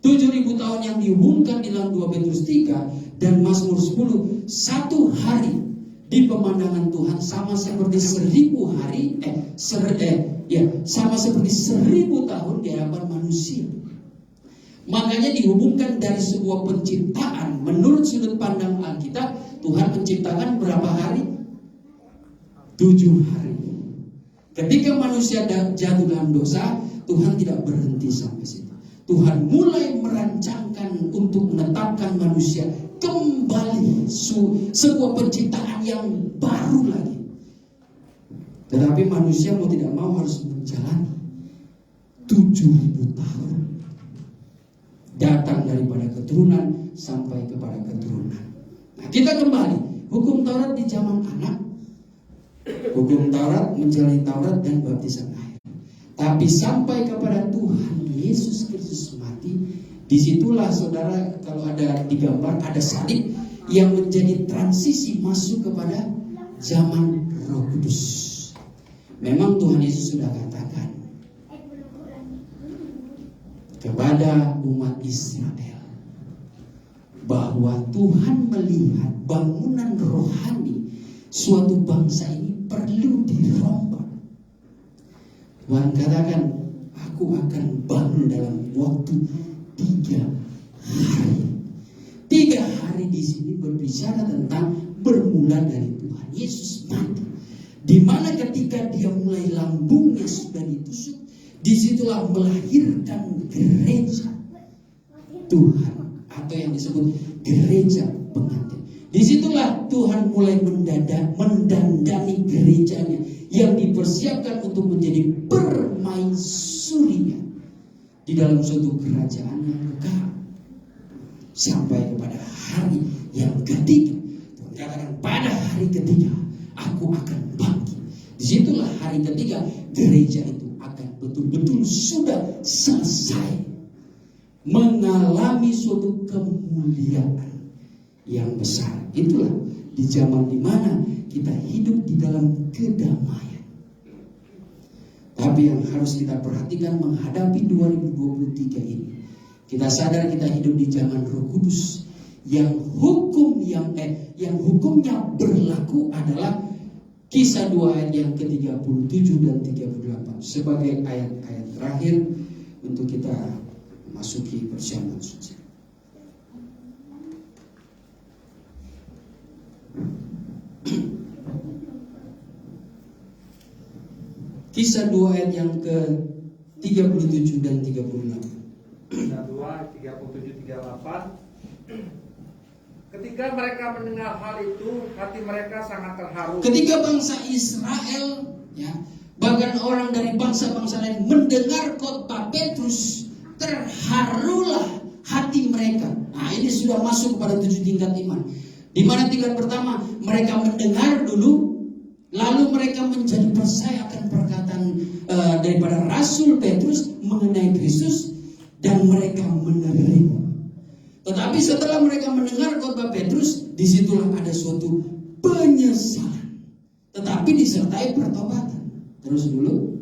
7000 tahun yang dihubungkan di dalam 2 Petrus 3 dan Mazmur 10. Satu hari di pemandangan Tuhan sama seperti 1000 hari, sama seperti 1000 tahun di hadapan manusia. Makanya dihubungkan dari sebuah penciptaan. Menurut sudut pandang Alkitab, Tuhan menciptakan berapa hari? 7 hari. Ketika manusia jatuh dalam dosa, Tuhan tidak berhenti sampai situ. Tuhan mulai merancangkan untuk menetapkan manusia kembali sebuah penciptaan yang baru lagi. Tetapi manusia mau tidak mau harus menjalani 7000 tahun. Datang daripada keturunan sampai kepada keturunan. Nah, kita kembali. Hukum Taurat di zaman Anak. Hukum Taurat, menjalani Taurat dan baptisan air. Tapi sampai kepada Tuhan Yesus Kristus mati, disitulah saudara, kalau ada digambar, ada salib yang menjadi transisi masuk kepada zaman Roh Kudus. Memang Tuhan Yesus sudah katakan kepada umat Israel bahwa Tuhan melihat bangunan rohani suatu bangsa ini perlu dirombak. Tuhan katakan, aku akan bangun dalam waktu 3 hari. 3 hari di sini berbicara tentang bermula dari Tuhan Yesus mati. Di mana ketika dia mulai lambungnya sudah ditusuk, disitulah melahirkan gereja Tuhan atau yang disebut gereja pengantin. Disitulah Tuhan mulai mendandani gerejanya yang dipersiapkan untuk menjadi permaisurinya di dalam suatu kerajaan yang kekal sampai kepada hari yang ketiga. Tuhan katakan pada hari ketiga aku akan bangkit. Disitulah hari ketiga gereja itu akan betul-betul sudah selesai mengalami suatu kemuliaan yang besar. Itulah di zaman dimana kita hidup di dalam kedamaian. Tapi yang harus kita perhatikan menghadapi 2023 ini, kita sadar kita hidup di zaman Roh Kudus yang hukumnya berlaku adalah Kisah 2 ayat yang ke-37 dan 38 sebagai ayat-ayat terakhir untuk kita memasuki perjamuan suci. Kisah 2 ayat yang ke-37 dan 38. Kisah 2 37-38. Ketika mereka mendengar hal itu, hati mereka sangat terharu. Ketika bangsa Israel, ya, bahkan orang dari bangsa-bangsa lain mendengar khotbah Petrus, terharulah hati mereka. Nah, ini sudah masuk kepada 7 tingkat iman. Di mana tingkat pertama, mereka mendengar dulu, lalu mereka menjadi percaya akan perkataan daripada Rasul Petrus mengenai Kristus, dan mereka menerima. Tetapi setelah mereka mendengar khotbah Petrus, disitulah ada suatu penyesalan, tetapi disertai pertobatan. Terus dulu.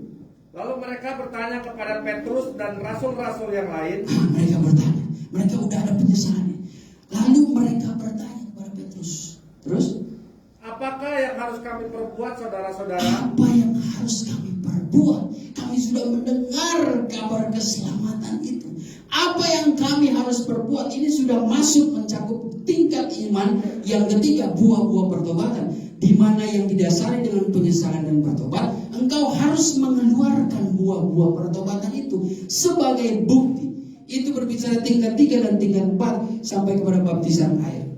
Lalu mereka bertanya kepada Petrus dan rasul-rasul yang lain. Mereka bertanya, mereka udah ada penyesalan. Lalu mereka bertanya kepada Petrus. Terus? Apakah yang harus kami perbuat, saudara-saudara? Apa yang harus kami perbuat? Kami sudah mendengar kabar keselamatan itu. Apa yang kami harus perbuat? Ini sudah masuk mencakup tingkat iman yang ketiga, buah-buah pertobatan. Di di mana yang didasari dengan penyesalan dan bertobat, engkau harus mengeluarkan buah-buah pertobatan itu sebagai bukti. Itu berbicara tingkat 3 dan tingkat 4 sampai kepada baptisan air.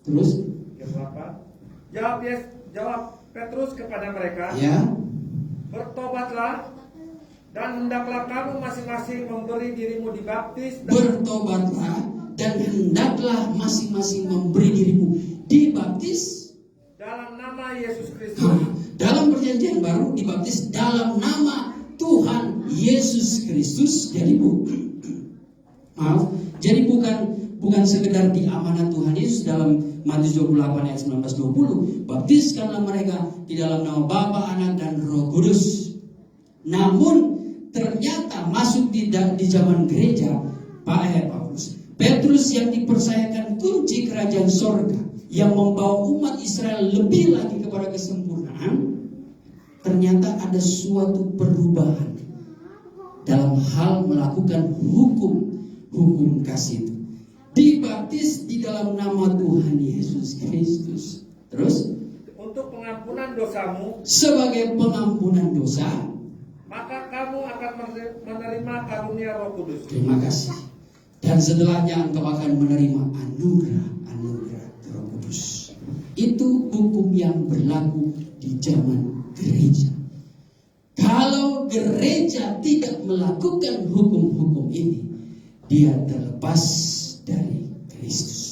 Terus? Yang 8. Jawab Petrus kepada mereka, Ya. bertobatlah dan hendaklah kamu masing-masing memberi dirimu dibaptis Bertobatlah dan hendaklah masing-masing memberi dirimu dibaptis dalam nama Yesus Kristus. dalam perjanjian baru dibaptis dalam nama Tuhan Yesus Kristus. Jadi bukan sekedar di amanat Tuhan Yesus dalam Matius 28 ayat 19-20. Baptiskanlah mereka di dalam nama Bapa, Anak, dan Roh Kudus. Namun ternyata masuk di zaman gereja Paulus, Petrus yang dipercayakan kunci kerajaan sorga, yang membawa umat Israel lebih lagi kepada kesempurnaan, ternyata ada suatu perubahan dalam hal melakukan hukum kasih itu. Dibaptis di dalam nama Tuhan Yesus Kristus. Terus, untuk pengampunan dosamu, sebagai pengampunan dosa, maka kamu akan menerima karunia Roh Kudus. terima kasih. Dan setelahnya engkau akan menerima anugerah Roh Kudus. Itu hukum yang berlaku di zaman gereja. Kalau gereja tidak melakukan hukum-hukum ini, dia terlepas dari Kristus.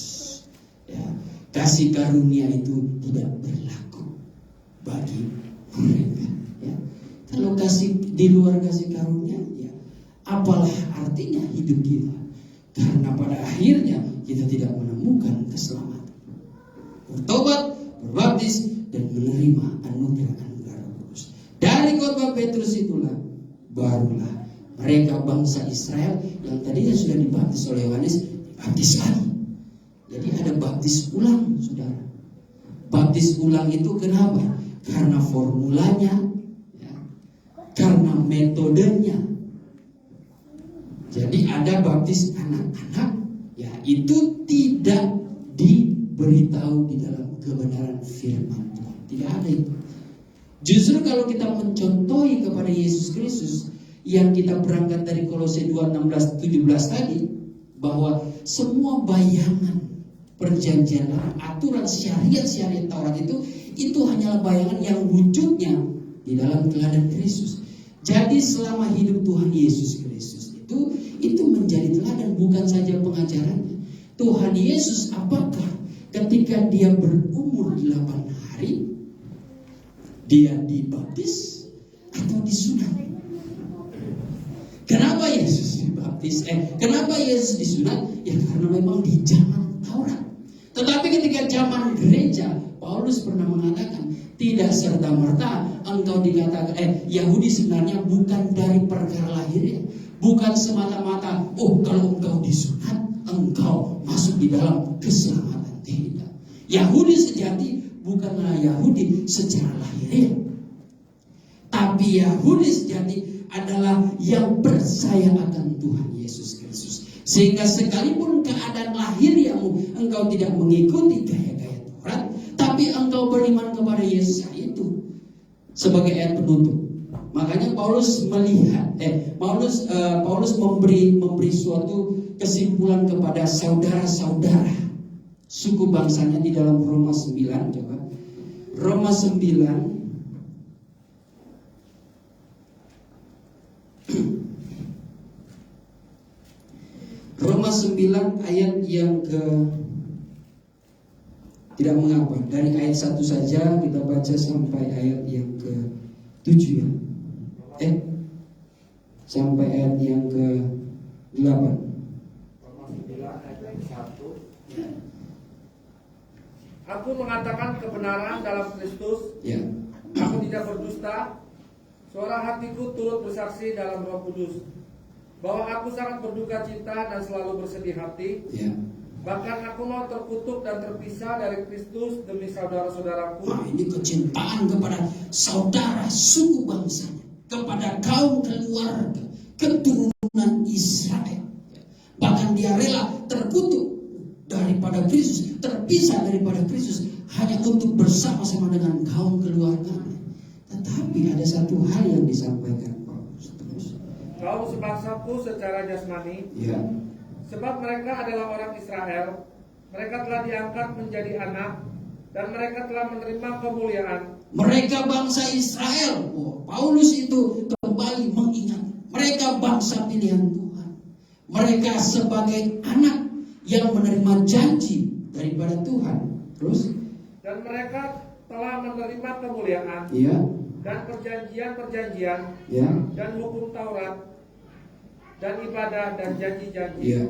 Ya, kasih karunia itu tidak berlaku bagi mereka. Ya. Kalau kasih di luar kasih karunia, ya apalah artinya hidup kita? Karena pada akhirnya kita tidak menemukan keselamatan. Bertobat, berbaptis, dan menerima anugerah Roh Kudus. Dari khotbah Petrus itulah barulah mereka bangsa Israel yang tadinya sudah dibaptis oleh Yohanes dibaptis lagi. Jadi ada baptis ulang, saudara. Baptis ulang itu kenapa? Karena formulanya, ya, karena metodenya. Jadi ada baptis anak-anak, ya itu tidak diberitahu di dalam kebenaran firman Tuhan. Tidak ada itu. Justru kalau kita mencontohi kepada Yesus Kristus, yang kita berangkat dari Kolose 2:16-17 tadi, bahwa semua bayangan perjanjian, aturan syariat Taurat itu hanyalah bayangan yang wujudnya di dalam teladan Kristus. Jadi selama hidup Tuhan Yesus Kristus itu menjadi teladan, bukan saja pengajarannya. Tuhan Yesus apakah ketika dia berumur 8 hari dia dibaptis atau disunat? Kenapa Yesus dibaptis? Kenapa Yesus disunat? Ya karena memang di zaman Taurat. Tetapi ketika zaman gereja, Paulus pernah mengatakan tidak serta-merta engkau dikatakan Yahudi sebenarnya bukan dari perkara lahirnya, bukan semata-mata kalau engkau disunat engkau masuk di dalam keselamatan. Tidak. Yahudi sejati bukanlah Yahudi secara lahiriah, tapi Yahudi sejati adalah yang percaya akan Tuhan Yesus Kristus. Sehingga sekalipun keadaan lahiriahmu engkau tidak mengikuti gaya-gaya Taurat, tapi engkau beriman kepada Yesus itu sebagai ayat penutup. Makanya Paulus melihat, Paulus memberi suatu kesimpulan kepada saudara-saudara suku bangsanya di dalam Roma 9. Coba Roma 9 Roma 9 ayat yang ke, tidak mengapa, dari ayat 1 saja kita baca sampai ayat yang ke 7 ya. Sampai ayat yang ke 8. Roma 9 ayat 1. Aku mengatakan kebenaran dalam Kristus. Ya. Aku tidak berdusta. Suara hatiku turut bersaksi dalam Roh Kudus bahwa aku sangat berduka cita dan selalu bersedih hati. Ya. Bahkan aku mau terkutuk dan terpisah dari Kristus demi saudara-saudaraku. Nah, ini kecintaan kepada saudara suku bangsanya, kepada kaum keluarga, keturunan Israel. Bahkan dia rela terkutuk daripada Kristus, terpisah daripada Kristus hanya untuk bersama-sama dengan kaum keluarganya. Tetapi ada satu hal yang disampaikan Paulus terus. Kau sebangsaku secara jasmani, Ya, sebab mereka adalah orang Israel. Mereka telah diangkat menjadi anak, dan mereka telah menerima kemuliaan. mereka bangsa Israel. Paulus itu kembali mengingat mereka bangsa pilihan Tuhan. Mereka sebagai anak yang menerima janji daripada Tuhan. Terus, Dan mereka telah menerima kemuliaan ya, dan perjanjian-perjanjian ya, dan hukum Taurat dan ibadah dan janji-janji. ya,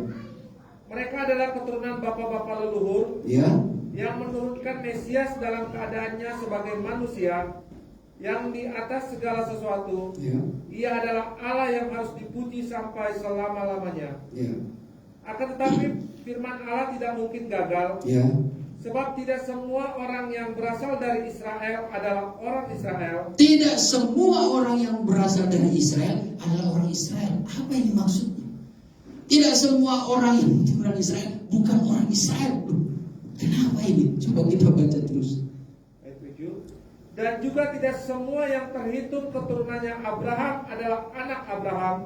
Mereka adalah keturunan bapa-bapa leluhur ya, yang menurunkan Mesias dalam keadaannya sebagai manusia yang di atas segala sesuatu. ya, Ia adalah Allah yang harus dipuji sampai selama-lamanya. ya, Akan tetapi firman Allah tidak mungkin gagal, ya. sebab tidak semua orang yang berasal dari Israel adalah orang Israel. Tidak semua orang yang berasal dari Israel adalah orang Israel. Apa ini maksudnya? Tidak semua orang yang keturunan Israel bukan orang Israel. Kenapa ini? Coba kita baca terus. Ayat 7. Dan juga tidak semua yang terhitung keturunannya Abraham adalah anak Abraham,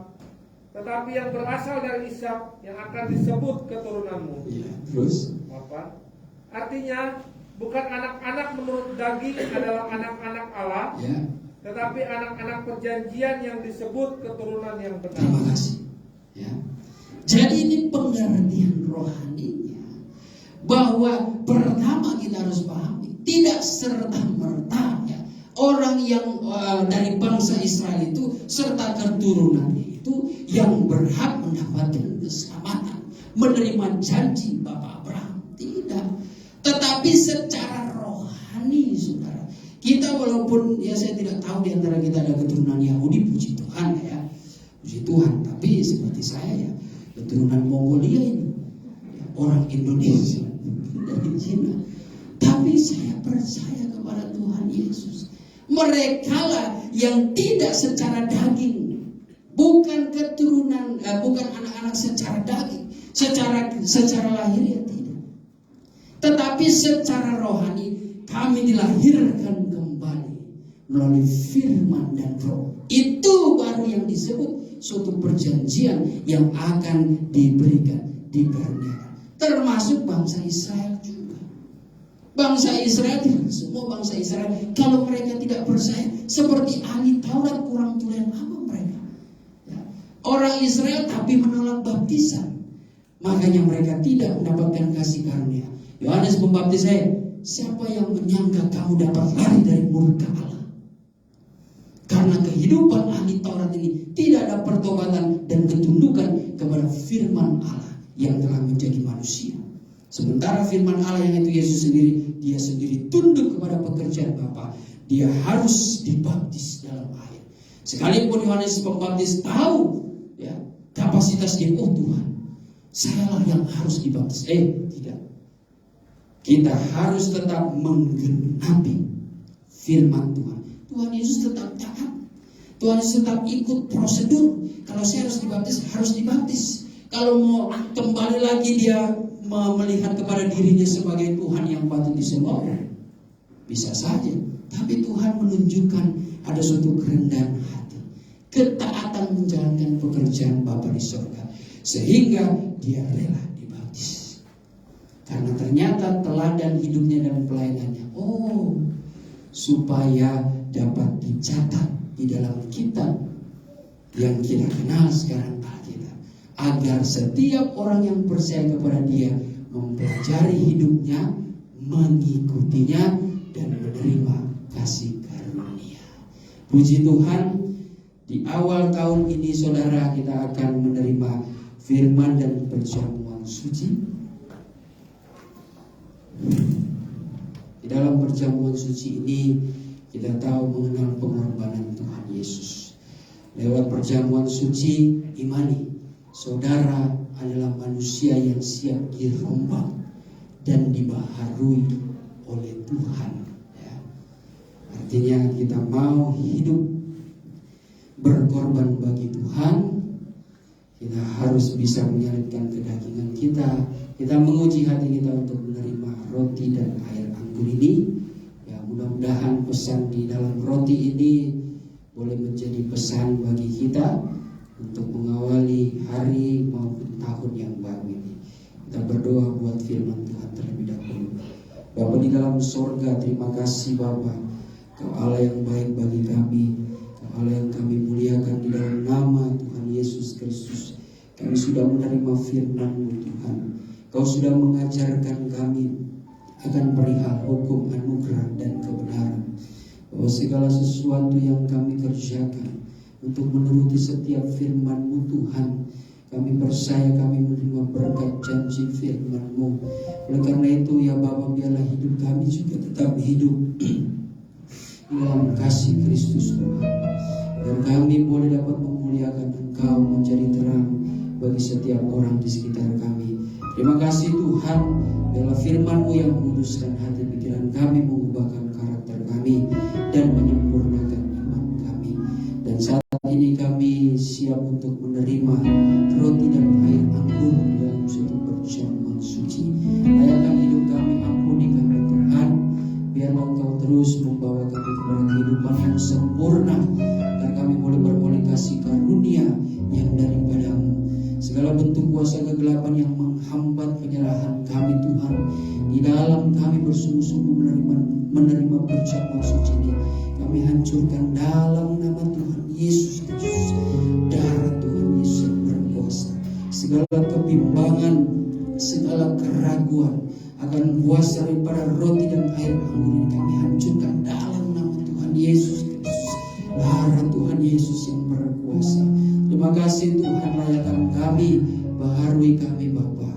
tetapi yang berasal dari Ishak yang akan disebut keturunanmu. Ya, terus. Apa? Artinya bukan anak-anak menurut daging adalah anak-anak Allah, Ya, tetapi anak-anak perjanjian yang disebut keturunan yang terima benar. kasih. Ya. Jadi ini pengertian rohaninya, bahwa pertama kita harus pahami, tidak serta-merta ya, orang yang dari bangsa Israel itu serta keturunannya itu yang berhak mendapatkan keselamatan, menerima janji Bapak Abraham. Tidak. Tetapi secara rohani, saudara, kita walaupun ya saya tidak tahu di antara kita ada keturunan Yahudi, puji Tuhan ya, puji Tuhan. Tapi seperti saya ya, keturunan Mongolia ini, ya, orang Indonesia dari Cina. Tapi saya percaya kepada Tuhan Yesus. Merekalah yang tidak secara daging, bukan keturunan, bukan anak-anak secara daging, secara lahir ya tidak. Tetapi secara rohani kami dilahirkan kembali melalui firman dan roh. Itu baru yang disebut suatu perjanjian yang akan diberikan, dikaruniakan. Termasuk bangsa Israel juga. Bangsa Israel, tidak semua bangsa Israel, kalau mereka tidak percaya, seperti ahli Taurat kurang tulen apa mereka? Ya. Orang Israel tapi menolak baptisan, makanya mereka tidak mendapatkan kasih karunia. Yohanes Pembaptis saya, siapa yang menyangka kamu dapat lari dari murka Allah? Karena kehidupan ahli Taurat ini tidak ada pertobatan dan ketundukan kepada firman Allah yang telah menjadi manusia. Sementara firman Allah yang itu Yesus sendiri, dia sendiri tunduk kepada pekerjaan Bapa. Dia harus dibaptis dalam air. Sekalipun Yohanes Pembaptis tahu ya kapasitas dia, oh Tuhan, sayalah yang harus dibaptis. Tidak. Kita harus tetap menggenapi firman Tuhan. Tuhan Yesus tetap taat. Tuhan Yesus tetap ikut prosedur. Kalau saya harus dibaptis. Kalau mau kembali lagi dia melihat kepada dirinya sebagai Tuhan yang patut disembah, bisa saja. Tapi Tuhan menunjukkan ada suatu kerendahan hati, ketaatan menjalankan pekerjaan Bapa di surga, sehingga dia rela dibaptis. Karena ternyata teladan hidupnya dan pelayanannya, supaya dapat dicatat di dalam kitab yang kita kenal sekarang Alkitab, agar setiap orang yang percaya kepada dia mempelajari hidupnya, mengikutinya, dan menerima kasih karunia. Puji Tuhan, di awal tahun ini saudara kita akan menerima firman dan perjamuan suci. Di dalam perjamuan suci ini kita tahu mengenal pengorbanan Tuhan Yesus. Lewat perjamuan suci, imani saudara adalah manusia yang siap dirombak dan dibaharui oleh Tuhan. Ya. Artinya kita mau hidup berkorban bagi Tuhan, kita harus harus bisa menyalipkan kedagingan kita. Kita menguji hati kita untuk menerima roti dan air anggur ini. Ya, mudah-mudahan pesan di dalam roti ini boleh menjadi pesan bagi kita untuk mengawali hari maupun tahun yang baru ini. Kita berdoa buat firman Tuhan terlebih dahulu. Bapa di dalam sorga, terima kasih Bapa, Kau Allah yang baik bagi kami, Kau Allah yang kami muliakan. Di dalam nama Tuhan Yesus Kristus kami sudah menerima firman-Mu Tuhan. Kau sudah mengajarkan kami akan perihal hukum, anugerah, dan kebenaran, bahwa segala sesuatu yang kami kerjakan untuk menuruti setiap firman-Mu Tuhan, kami percaya kami menerima berkat janji firman-Mu. Oleh karena itu ya Bapa, biarlah hidup kami juga tetap hidup dalam kasih Kristus Tuhan, agar kami boleh dapat memuliakan Engkau, menjadi terang bagi setiap orang di sekitar kami. Terima kasih Tuhan, biarlah firman-Mu yang menguduskan hati pikiran kami, mengubahkan karakter kami, dan menyempurnakan iman kami. Dan saat ini kami siap untuk menerima roti dan air anggur di dalam suatu perjamuan suci. Layakkan hidup kami, ampuni kami Tuhan. Biarlah Engkau terus membawa kami kepada kehidupan yang sempurna, agar kami boleh beroleh kasih karunia yang daripada-Mu. Segala bentuk kuasa kegelapan yang menghambat penyerahan kami Tuhan, di dalam kami bersungguh-sungguh menerima perjamuan suci ini, kami hancurkan dalam nama Tuhan Yesus Kristus. Darah Tuhan Yesus yang berkuasa. Segala kebimbangan, segala keraguan akan kuasa daripada roti dan air anggur ini kami hancurkan dalam nama Tuhan Yesus Kristus. Darah Tuhan Yesus yang berkuasa. Terima kasih Tuhan, layakkan kami, baharui kami Bapa,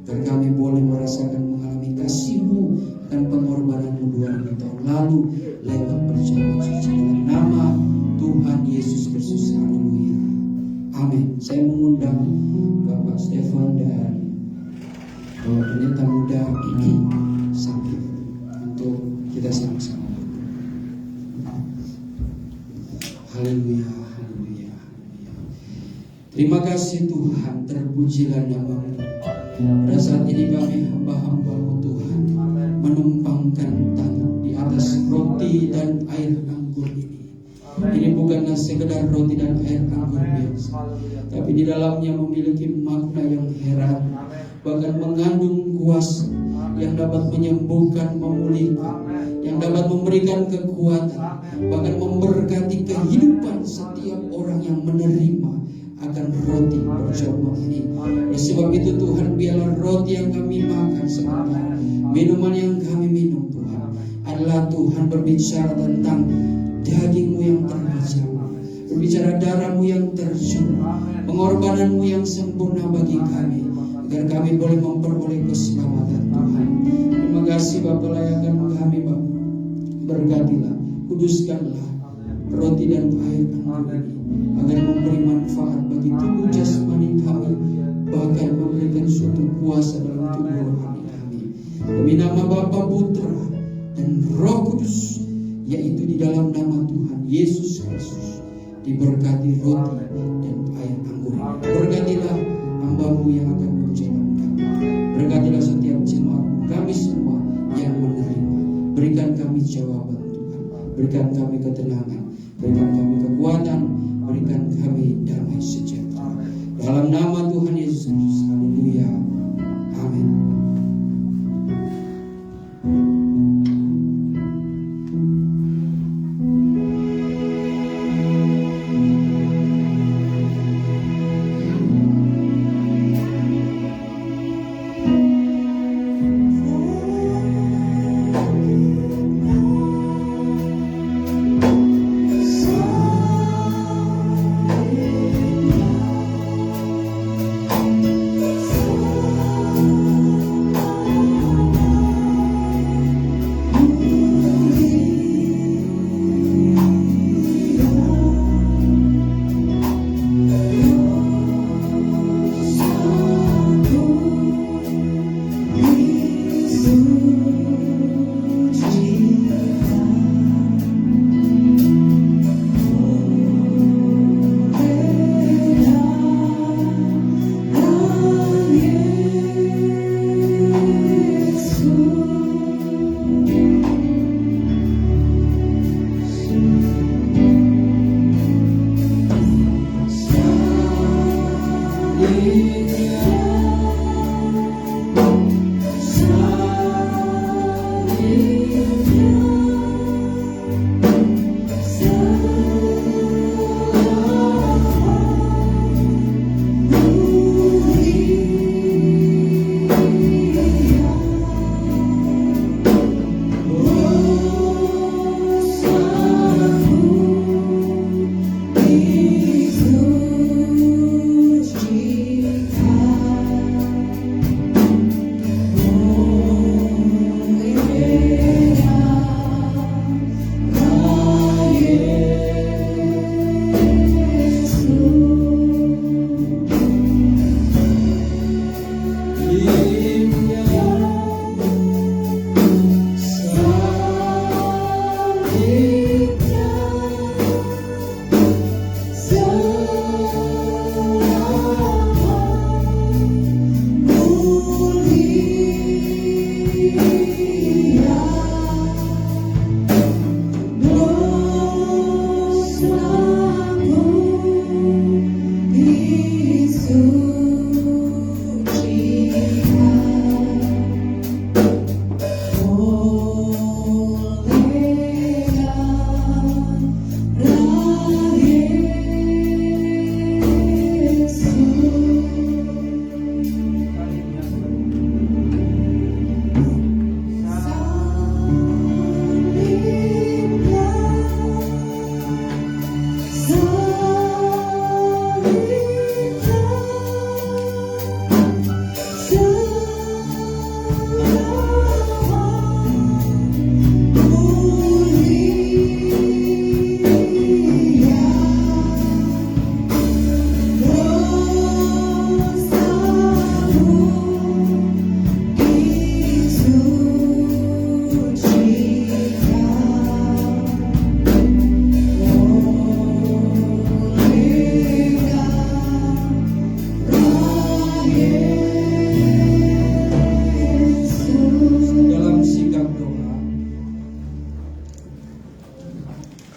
agar kami boleh merasakan mengalami kasih-Mu dan pengorbanan-Mu 2000 tahun lalu lewat perjamuan suci, dalam nama Tuhan Yesus Kristus. Haleluya. Amin. Saya mengundang Bapak Stefan dan Bapak Pendeta Muda ini sampai untuk kita sama-sama. Haleluya, haleluya, haleluya. Terima kasih Tuhan, terpujilah nama-Mu. Pada saat ini kami hamba-hamba-Mu Tuhan, menumpangkan tangan di atas roti dan air anggur ini. Ini bukanlah sekedar roti dan air anggur biasa, tapi di dalamnya memiliki makna yang heran, bahkan mengandung kuasa yang dapat menyembuhkan, memulihkan, yang dapat memberikan kekuatan, bahkan memberkati kehidupan setiap orang yang menerima akan roti perjamuan ini. Oleh sebab itu Tuhan, biarlah roti yang kami makan sebentar, minuman yang kami minum Tuhan, adalah Tuhan berbicara tentang daging-Mu yang terpajang, berbicara darah-Mu yang tercurah, pengorbanan-Mu yang sempurna bagi kami, agar kami boleh memperoleh keselamatan Tuhan. Terima kasih Bapa, layakkan kami Bapa, berkatilah, kuduskanlah roti dan air anggur ini, agar memberi manfaat bagi tubuh jasmani kami, bahkan memberikan suatu kuasa dalam tubuh rohani kami. Demi nama Bapa, Putra, dan Roh Kudus, yaitu di dalam nama Tuhan Yesus Kristus, diberkati roti dan air anggur ini. Berkatilah hamba-Mu yang akan mengucapkan kami. Berkatilah setiap jemaat kami semua yang menerima. Berikan kami jawaban Tuhan, berikan kami ketenangan, berikan kami kekuatan, berikan kami damai sejahtera. Dalam nama Tuhan Yesus Kristus. Haleluya. Amin.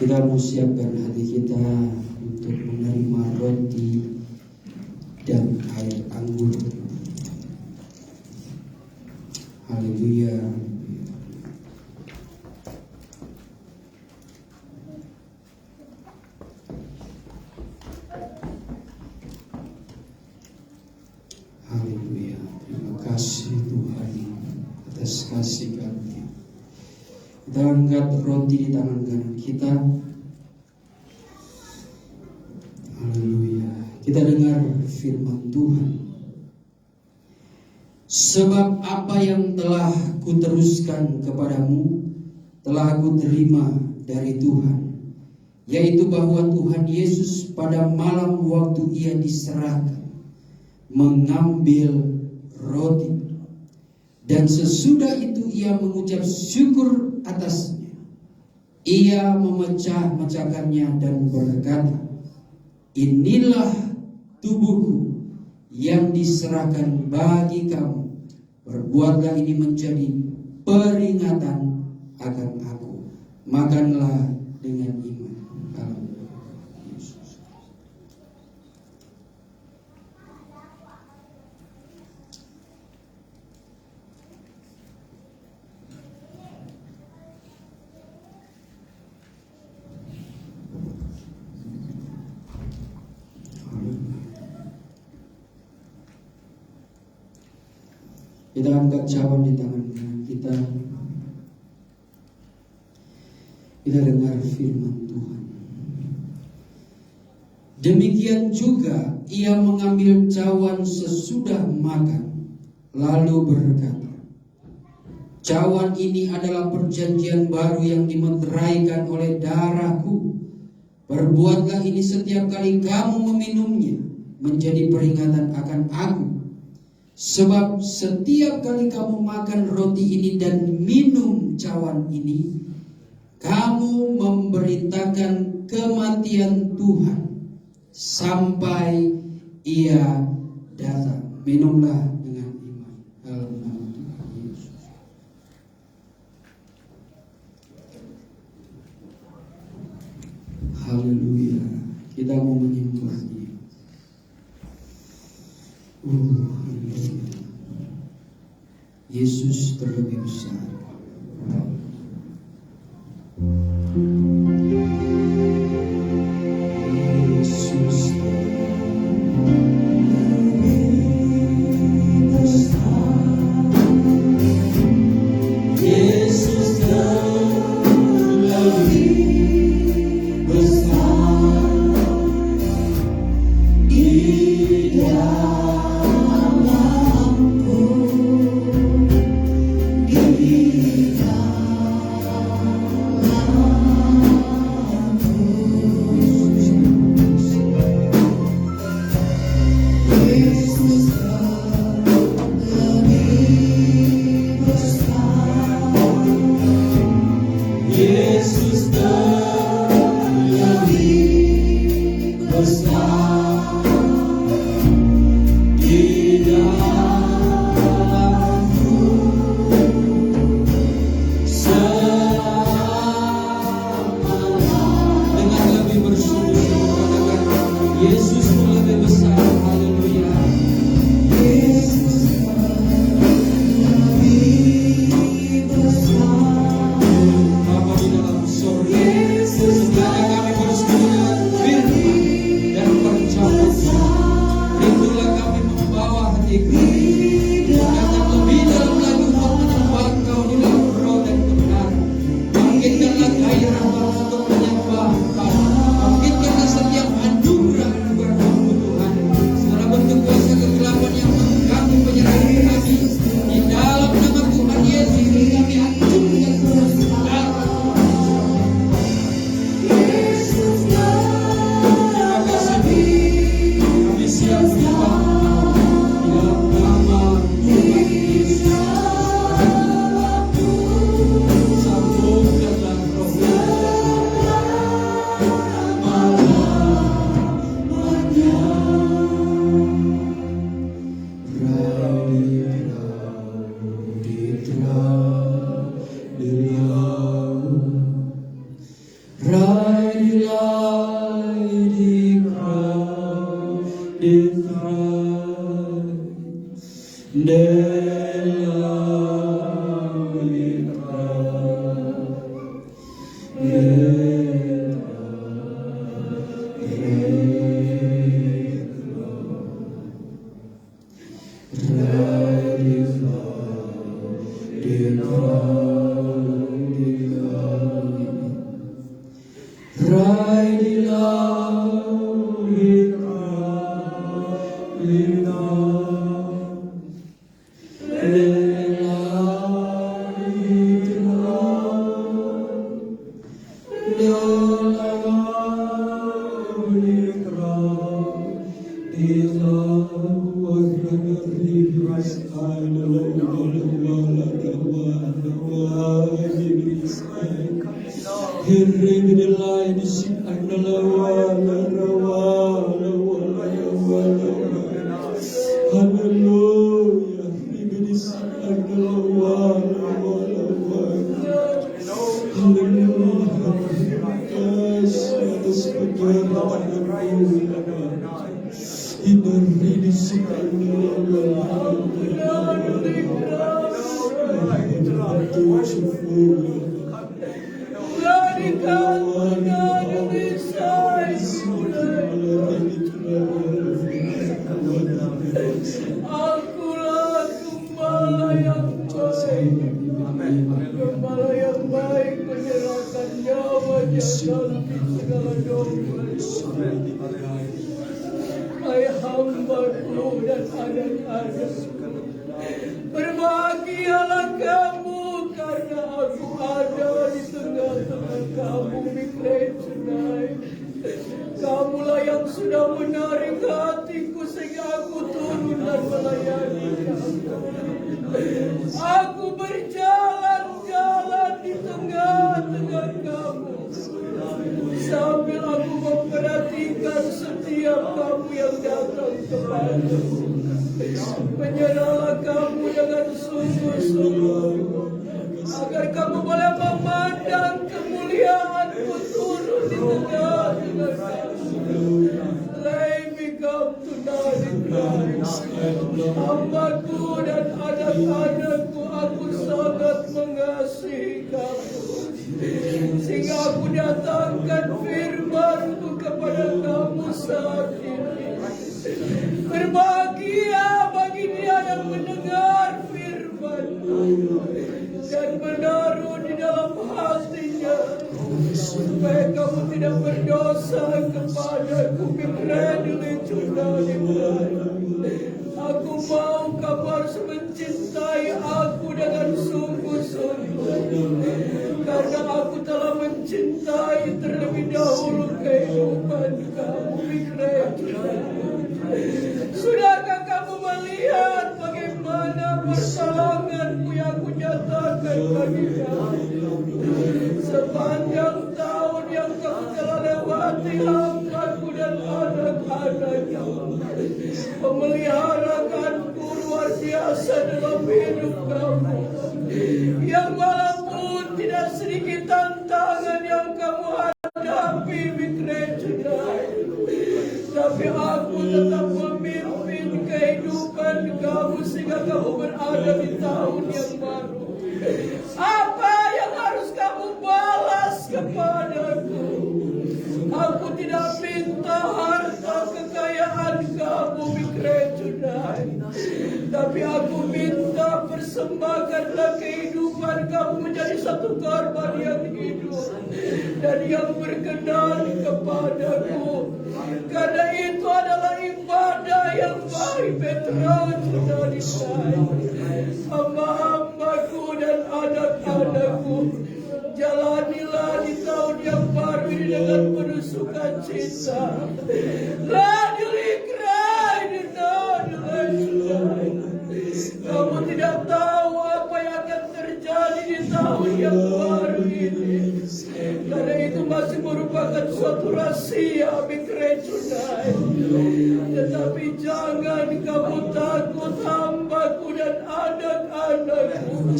Kita mau siapkan hati kita untuk menerima roti dan air anggur. Haleluya. Haleluya. Terima kasih Tuhan atas kasih karunia. Kita angkat roti di tangan kanan kita. Haleluya. Kita dengar firman Tuhan. Sebab apa yang telah kuteruskan kepadamu telah aku terima dari Tuhan, yaitu bahwa Tuhan Yesus pada malam waktu ia diserahkan mengambil roti, dan sesudah itu ia mengucap syukur atasnya. Ia memecah-mecahkannya dan berkata, inilah tubuhku yang diserahkan bagi kamu. Perbuatlah ini menjadi peringatan akan aku. Makanlah dengan iman. Haleluya. Yesus. Kita angkat cawan di tangan kita. Kita dengar firman Tuhan. Demikian juga ia mengambil cawan sesudah makan, lalu berkata, cawan ini adalah perjanjian baru yang dimeteraikan oleh darahku. Perbuatlah ini setiap kali kamu meminumnya, menjadi peringatan akan aku. Sebab setiap kali kamu makan roti ini dan minum cawan ini, kamu memberitakan kematian Tuhan sampai ia datang. Minumlah dengan iman. Dalam nama Tuhan Yesus. Haleluya. Kita mau menyembah Dia. Yesus terlebih besar. Yesus terlebih besar. Yesus terlebih besar. Yesus terlebih besar. dikritik. Datang lebih dalam lagi untuk menyembah Engkau di dalam roh dan kebenaran. Bangkitkanlah gairah kami untuk menyembahkan. Bangkitkanlah setiap anugerah-anugerah Kamu Tuhan. Segala bentuk kuasa kegelapan yang mengganggu penyerahan kami. Di dalam nama Tuhan Yesus kami hancurkan terus. Terima kasih. Kami siap menyembah di dalam nama Tuhan Yesus. Sambungkanlah roh. Akulah gembala yang baik, gembala yang baik menyerahkan nyawanya dalam segala domba. Hai hamba-Ku dan anak-anak, berbahagialah kamu karena aku ada di tengah-tengah kamu di tonight. Kamulah yang sudah menarik hatiku sehingga aku turun dan melayani kamu. Aku berjalan-jalan di tengah-tengah kamu sambil aku memperhatikan setiap kamu yang datang kepadaku. Menyerahlah kamu dengan sungguh-sungguh agar kamu boleh memandang kemuliaan-Ku turun di tengah-tengah kamu. Let me come tonight in Christ. Hamba-Ku dan anak-anak-Ku, aku sangat mengasihi kamu, sehingga aku datangkan firman-Ku kepada kamu saat ini. Berbahagia bagi dia yang mendengar firman-Ku dan menaruh di dalam hatinya, supaya kamu tidak berdosa kepadaku. Aku mau kamu harus mencintai aku dengan sungguh-sungguh, karena aku telah mencintai terlebih dahulu kehidupan kamu. Sudahkah kamu melihat bagaimana pertolongan-Ku yang Ku nyatakan bagi kamu sepanjang tahun yang kamu telah lewati? Hamba-Ku dan anak-anak-Ku, pemeliharaan-Ku luar biasa dalam hidup kamu, yang walaupun tidak sedikit tantangan yang kamu hadapi, tapi aku tetap memimpin kehidupan kamu sehingga kamu berada di tahun yang baru. Apa yang harus kamu balas kepadaku? Aku tidak minta harta kekayaan kamu, Tapi aku minta persembahkanlah kehidupan kamu menjadi satu korban yang hidup dan yang berkenan kepadaku. Karena itu adalah ibadah yang baik Petrus sudah disayang. Hamba-hambaku dan anak-anakku, jalanilah di tahun yang baru ini dengan penuh sukacita. Kamu tidak tahu apa yang akan terjadi di tahun yang baru ini. Karena itu masih merupakan suatu rahasia Bikrecunai. Tetapi jangan kamu takut, hambaku dan anak-anakku.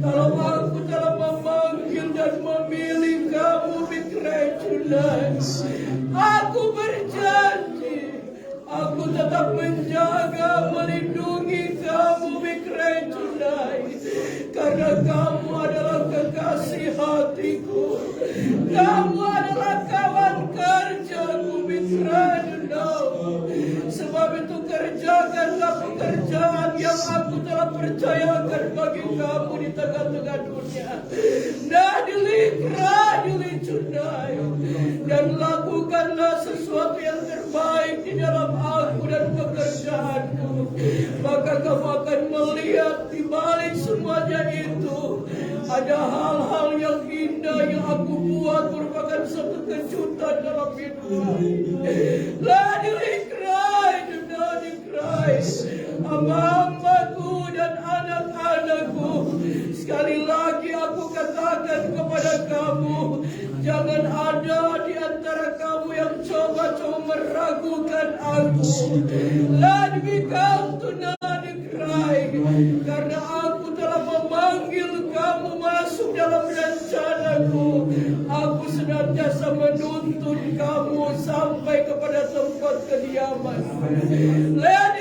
Kalau aku telah memanggil dan memilih kamu Bikrecunai, aku berjanji aku tetap menjaga, melindungi kamu Bikrecunai. Karena kamu adalah kekasih hatiku. Kamu adalah kawan kerjaku Bikrecunai. Sebab itu kerjakanlah pekerjaan yang aku telah percayakan bagi kamu di tengah-tengah dunia. Nadili Cunai. Dan lakukanlah sesuatu yang terbaik di dalam aku dan pekerjaanku. Maka kamu akan melihat di balik semuanya itu ada hal-hal yang indah yang aku buat merupakan satu kejutan dalam hidupku. Hamba-hambaku dan anak-anakku, sekali lagi aku katakan kepada kamu, jangan ada di antara kamu yang coba-coba meragukan aku. Let me come to Nadikrai, karena aku telah memanggil kamu masuk dalam rencanaku. Aku senantiasa menuntun kamu sampai kepada tempat kediaman. Let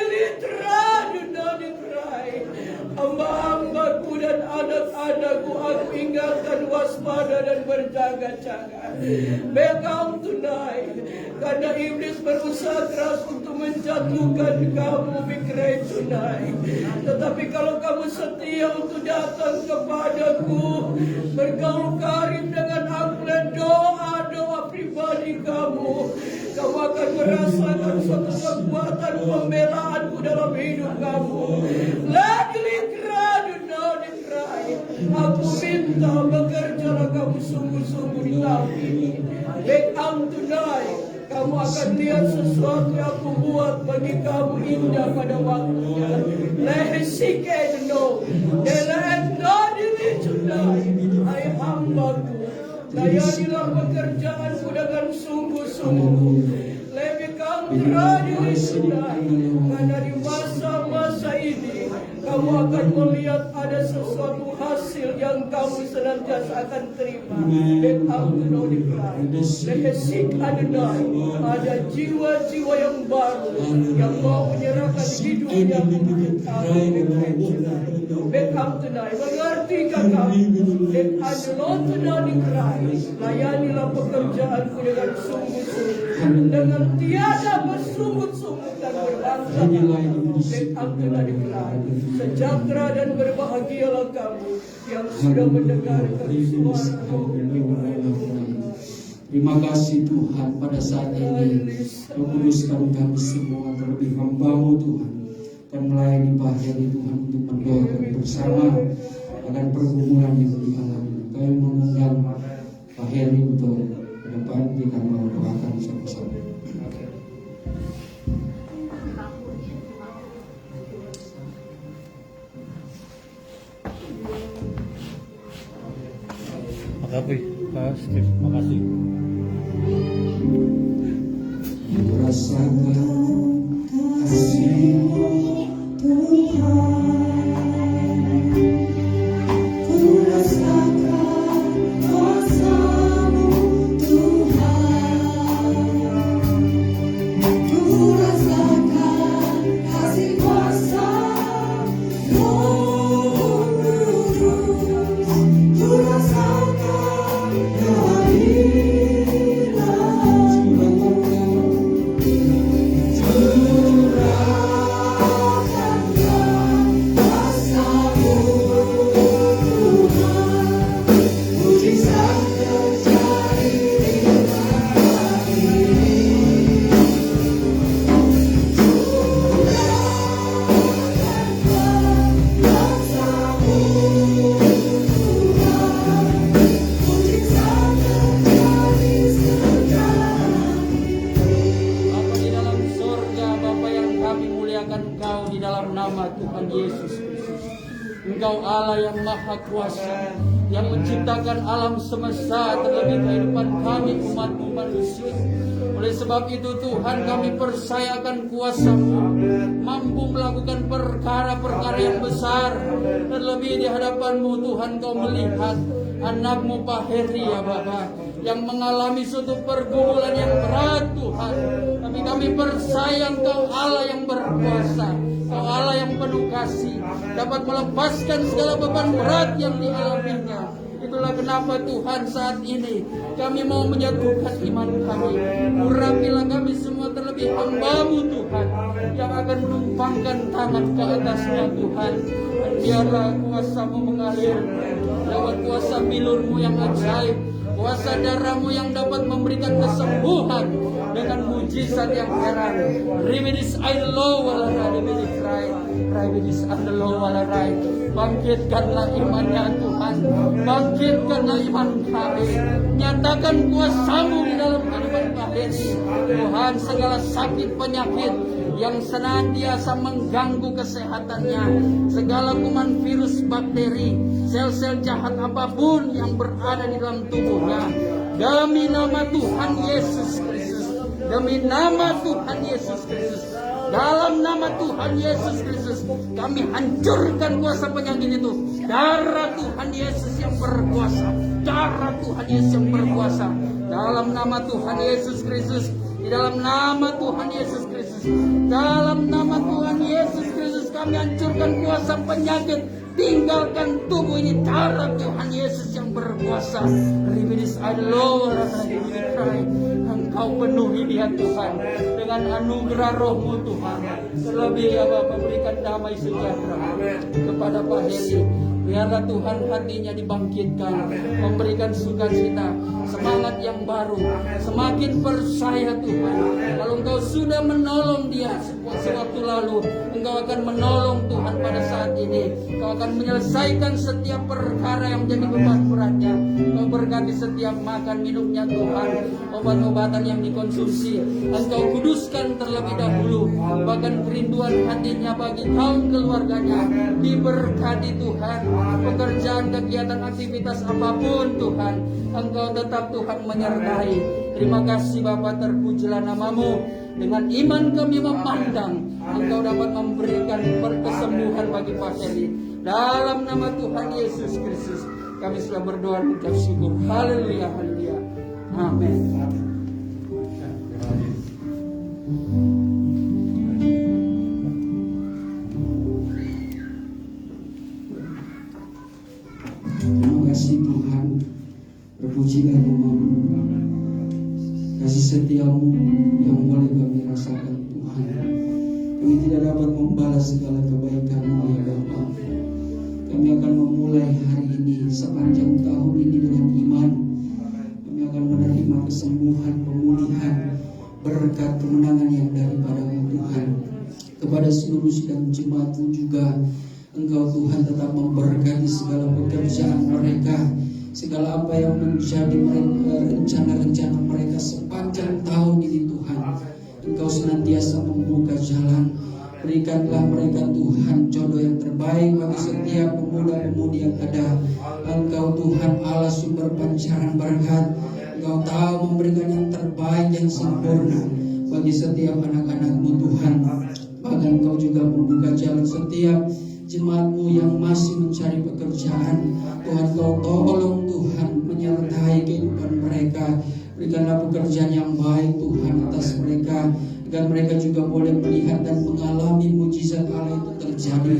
hamba-hambaku dan anak-anakku, aku ingatkan waspada dan berjaga-jaga. Become tonight, karena iblis berusaha keras untuk menjatuhkan kamu Bikrecunai. Tetapi kalau kamu setia untuk datang kepadaku, bergaul karib dengan aku dan doa-doa pribadi kamu, kamu akan merasakan suatu kekuatan pembelaanku dalam hidup kamu. Aku minta bekerjalah kamu sungguh-sungguh di tahun ini. Become tonight, kamu akan lihat sesuatu yang aku buat bagi kamu indah pada waktunya. Lehesike no, delaet nadili tonight. Hai hambaku, layanilah pekerjaanku dengan sungguh-sungguh. Lebih kamu radili tonight, karena di masa-masa ini kamu akan melihat ada sesuatu hasil yang kamu senantiasa akan terima. Ada jiwa-jiwa yang baru yang mau menyerahkan hidupnya untuk kamu. Become tonight, mengertikan kamu. Layanilah pekerjaanku dengan sungguh-sungguh, dengan tiada bersungut-sungut dan berbangsa. Become tonight. Sejahtera dan berbahagialah kamu yang sudah mendengarkan suaraku. Terima kasih Tuhan, pada saat ini Kau kuduskan kami semua, terlebih hamba-Mu Tuhan, dan melayani Pak Heri Tuhan untuk mendoakan bersama akan pergumulan yang dialami. Kau yang mengundang Pak Heri untuk ke depan, kita mau doakan sama-sama. Makasih. Rasakan kasih-Mu Tuhan, ku rasakan kuasa-Mu Tuhan, ku rasakan kasih kuasa Roh Kudus, ku rasakan kehadiran. memuliakan Engkau di dalam nama Tuhan Yesus Kristus. Engkau Allah yang maha kuasa, yang menciptakan alam semesta, terlebih kehidupan kami umat-Mu manusia. Oleh sebab itu Tuhan, kami percayakan kuasa-Mu, mampu melakukan perkara-perkara yang besar. Terlebih di hadapan-Mu Tuhan, Kau melihat anak-Mu Pak Heri ya Bapa, yang mengalami suatu pergumulan yang berat Tuhan. Tapi kami percaya Engkau Allah yang berkuasa, Engkau Allah yang penuh kasih, dapat melepaskan segala beban berat yang dialaminya. Itulah kenapa Tuhan saat ini kami mau menyatukan iman kami. Urapilah kami semua, terlebih hamba-Mu Tuhan, yang akan menumpangkan tangan ke atasnya Tuhan. Dan biarlah kuasa-Mu mengalir lewat kuasa bilur-Mu yang ajaib, kuasa darah-Mu yang dapat memberikan kesembuhan dengan mujizat yang heran. Ribidis aidlo wala ribidis rai, ribidis andelo wala rai. Bangkitkanlah imannya Tuhan, bangkitkanlah iman kami. Nyatakan kuasa-Mu di dalam kehidupan kami Tuhan. Segala sakit penyakit yang senantiasa mengganggu kesehatannya, segala kuman virus, bakteri, sel-sel jahat apapun yang berada di dalam tubuhnya, demi nama Tuhan Yesus Kristus, demi nama Tuhan Yesus Kristus, dalam nama Tuhan Yesus Kristus, kami hancurkan kuasa penyakit itu. Darah Tuhan Yesus yang berkuasa, darah Tuhan Yesus yang berkuasa, dalam nama Tuhan Yesus Kristus, di dalam nama Tuhan Yesus Kristus, dalam nama Tuhan Yesus Kristus, kami hancurkan kuasa penyakit. Tinggalkan tubuh ini, darah Tuhan Yesus yang berkuasa. Ribidis aidlo rasai. Engkau penuhi dia Tuhan dengan anugerah Roh-Mu Tuhan. Terlebih ya Bapa, berikan damai sejahtera kepada Pak Heri. Biarlah Tuhan hatinya dibangkitkan, memberikan sukacita, semangat yang baru, semakin percaya Tuhan. Kalau Engkau sudah menolong dia sewaktu lalu, Engkau akan menolong Tuhan pada saat ini. Engkau akan menyelesaikan setiap perkara yang menjadi beban beratnya. Engkau berkati setiap makan minumnya Tuhan, obat-obatan yang dikonsumsi Engkau kuduskan terlebih dahulu. Bahkan kerinduan hatinya bagi kaum keluarganya diberkati Tuhan. Pekerjaan, kegiatan, aktivitas apapun Tuhan, Engkau tetap Tuhan menyertai. Terima kasih Bapa, terpujilah nama-Mu. Dengan iman kami memandang Engkau dapat memberikan kesembuhan bagi Pak Heri. Dalam nama Tuhan Yesus Kristus kami sudah berdoa dan mengucap syukur. Haleluya, haleluya. Amin. Terima kasih Tuhan, terpujilah nama-Mu, kasih setia-Mu yang boleh kami rasakan Tuhan. Kami tidak dapat membalas segala kebaikan-Mu ya Bapa. Kami akan memulai hari ini, sepanjang tahun ini dengan iman. Kami akan menerima kesembuhan, pemulihan, berkat kemenangan yang daripada-Mu Tuhan. Kepada seluruh sidang jemaat-Mu juga, Engkau Tuhan tetap memberkati segala pekerjaan mereka, segala apa yang menjadi rencana-rencana mereka sepanjang tahun ini Tuhan. Engkau senantiasa membuka jalan. Berikanlah mereka Tuhan jodoh yang terbaik bagi setiap pemuda-pemudi yang ada. Engkau Tuhan Allah sumber pancaran berkat. Engkau tahu memberikan yang terbaik, yang sempurna bagi setiap anak-anak-Mu Tuhan. Bahkan Engkau juga membuka jalan setiap jemaat-Mu yang masih mencari pekerjaan. Tuhan Kau tolong Tuhan menyertai kehidupan mereka. Berikanlah pekerjaan yang baik Tuhan atas mereka, agar mereka juga boleh melihat dan mengalami mujizat Allah itu terjadi.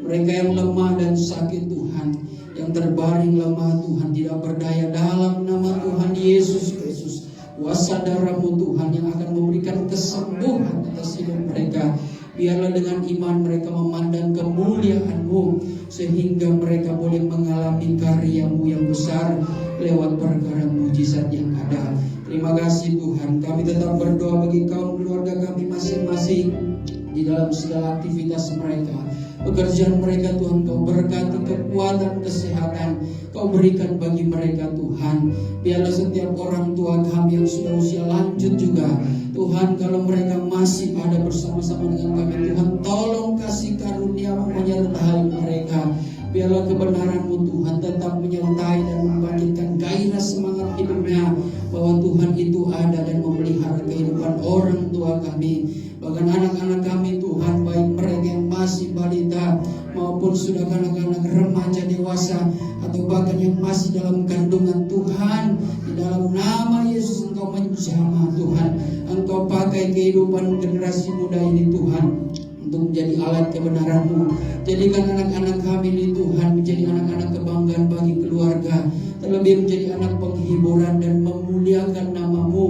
Mereka yang lemah dan sakit Tuhan, yang terbaring lemah Tuhan, tidak berdaya, dalam nama Tuhan Yesus Kristus, kuasa darah-Mu Tuhan yang akan memberikan kesembuhan atas hidup mereka. Biarlah dengan iman mereka memandang kemuliaan-Mu, sehingga mereka boleh mengalami karya-Mu yang besar lewat perkara mujizat yang ada. Terima kasih Tuhan. Kami tetap berdoa bagi kaum keluarga kami masing-masing di dalam segala aktivitas mereka, pekerjaan mereka Tuhan. Kau berkati kekuatan, kesehatan Kau berikan bagi mereka Tuhan. Biarlah setiap orang tua kami yang sudah usia lanjut juga Tuhan, kalau mereka masih ada bersama-sama dengan kami Tuhan, sudah anak-anak remaja dewasa atau bahkan yang masih dalam kandungan Tuhan, di dalam nama Yesus Engkau menjamah Tuhan. Engkau pakai kehidupan generasi muda ini Tuhan untuk menjadi alat kebenaran-Mu. Jadikan anak-anak kami ini Tuhan menjadi anak-anak kebanggaan bagi keluarga, terlebih menjadi anak penghiburan dan memuliakan nama-Mu.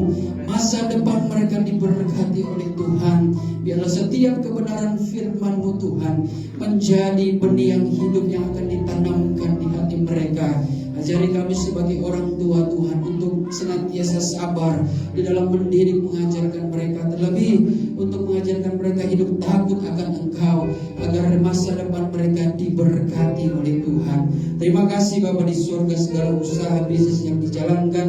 Masa depan mereka diberkati oleh Tuhan. Biarlah setiap kebenaran firman-Mu Tuhan menjadi benih yang hidup yang akan ditanamkan di hati mereka. Ajari kami sebagai orang tua Tuhan untuk senantiasa sabar di dalam mendidik mengajarkan mereka, terlebih untuk mengajarkan mereka hidup takut akan Engkau, agar masa depan mereka diberkati oleh Tuhan. Terima kasih Bapa di surga, segala usaha bisnis yang dijalankan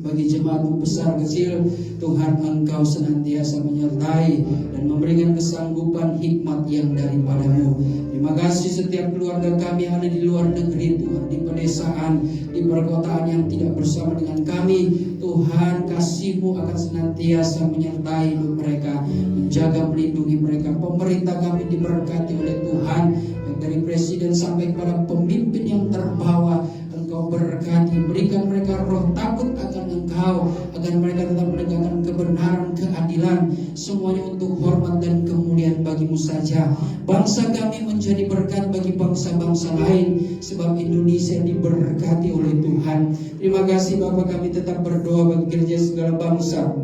bagi jemaat-Mu besar kecil, Tuhan Engkau senantiasa menyertai dan memberikan kesanggupan hikmat yang daripada-Mu. Terima kasih setiap keluarga kami yang ada di luar negeri Tuhan, di pedesaan, di perkotaan yang tidak bersama dengan kami. Tuhan, kasih-Mu akan senantiasa menyertai hidup mereka, menjaga melindungi mereka. Pemerintah kami diberkati oleh Tuhan, baik dari presiden sampai kepada pemimpin yang terbawa. Engkau berkati, berikan mereka roh takut akan Engkau, agar mereka tetap menegakkan kebenaran, keadilan, semuanya untuk hormat dan kemuliaan bagi-Mu saja. Bangsa kami menjadi berkat bagi bangsa-bangsa lain, sebab Indonesia diberkati oleh Tuhan. Terima kasih Bapa, kami tetap berdoa bagi gereja segala bangsa.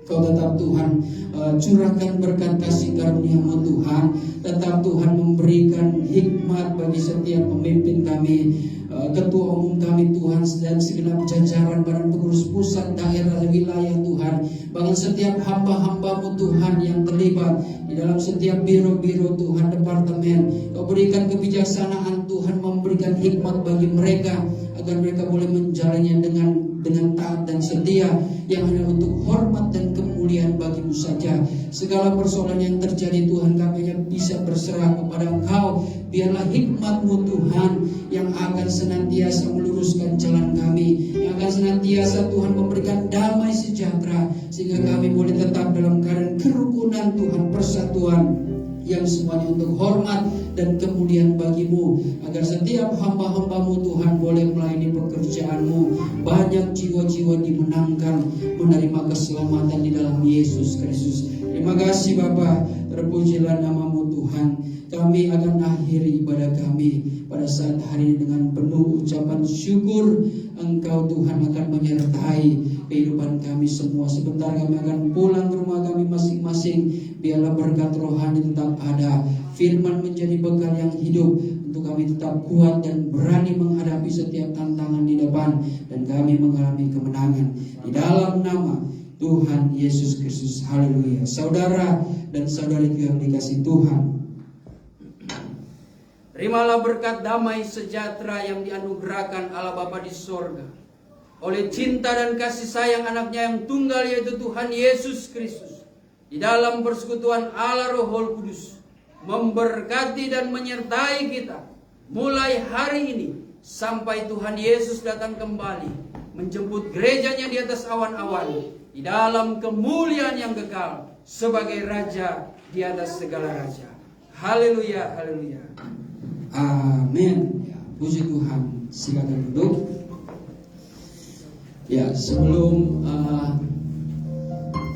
Kau tetap Tuhan curahkan berkat kasih karunia-Mu Tuhan. Tetap Tuhan memberikan hikmat bagi setiap pemimpin kami, ketua umum kami Tuhan, dan segenap jajaran badan pengurus pusat, daerah, wilayah Tuhan. Bahkan setiap hamba-hamba-Mu Tuhan yang terlibat di dalam setiap biro-biro Tuhan, departemen. Kau berikan kebijaksanaan Tuhan, memberikan hikmat bagi mereka, agar mereka boleh menjalannya dengan taat dan setia, yang hanya untuk hormat dan kemuliaan bagi-Mu saja. Segala persoalan yang terjadi Tuhan, kami hanya bisa berserah kepada Engkau. Biarlah hikmat-Mu Tuhan yang akan senantiasa meluruskan jalan kami, yang akan senantiasa Tuhan memberikan damai sejahtera, sehingga kami boleh tetap dalam keadaan kerukunan Tuhan, persatuan, yang semuanya untuk hormat dan kemuliaan bagi-Mu, agar setiap hamba-hamba-Mu Tuhan boleh melayani pekerjaan-Mu. Banyak jiwa-jiwa dimenangkan, menerima keselamatan di dalam Yesus Kristus. Terima kasih Bapa, terpujilah nama-Mu Tuhan. Kami akan akhiri ibadah kami pada saat hari ini dengan penuh ucapan syukur. Engkau Tuhan akan menyertai kehidupan kami semua. Sebentar kami akan pulang ke rumah kami masing-masing. Biarlah berkat rohani tetap ada, firman menjadi bekal yang hidup untuk kami tetap kuat dan berani menghadapi setiap tantangan di depan, dan kami mengalami kemenangan di dalam nama Tuhan Yesus Kristus. Haleluya. Saudara dan saudari yang dikasihi Tuhan, terimalah berkat damai sejahtera yang dianugerahkan Allah Bapa di sorga oleh cinta dan kasih sayang anaknya yang tunggal, yaitu Tuhan Yesus Kristus, di dalam persekutuan Allah Roh Kudus, memberkati dan menyertai kita mulai hari ini sampai Tuhan Yesus datang kembali menjemput gerejanya di atas awan-awan, di dalam kemuliaan yang kekal sebagai Raja di atas segala raja. Haleluya, haleluya. Amin. Ya, puji Tuhan. Silakan duduk. Ya, sebelum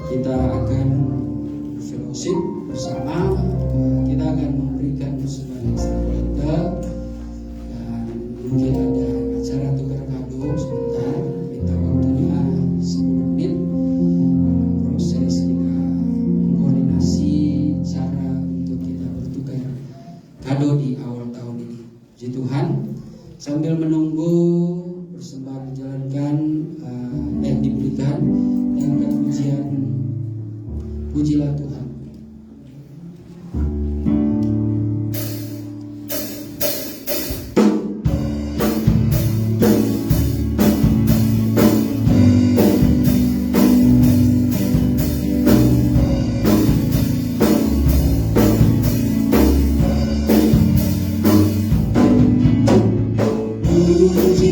kita akan fellowship bersama, kita akan memberikan sebagai kita, dan mungkin ada acara tukar kado sebentar. Minta waktunya 10 menit. Proses kita mengkoordinasi cara untuk kita bertukar kado di awal tahun ini. Puji Tuhan. Sambil menunggu persembahan dijalankan, diberikan, dan pujian, pujilah Tuhan. Puji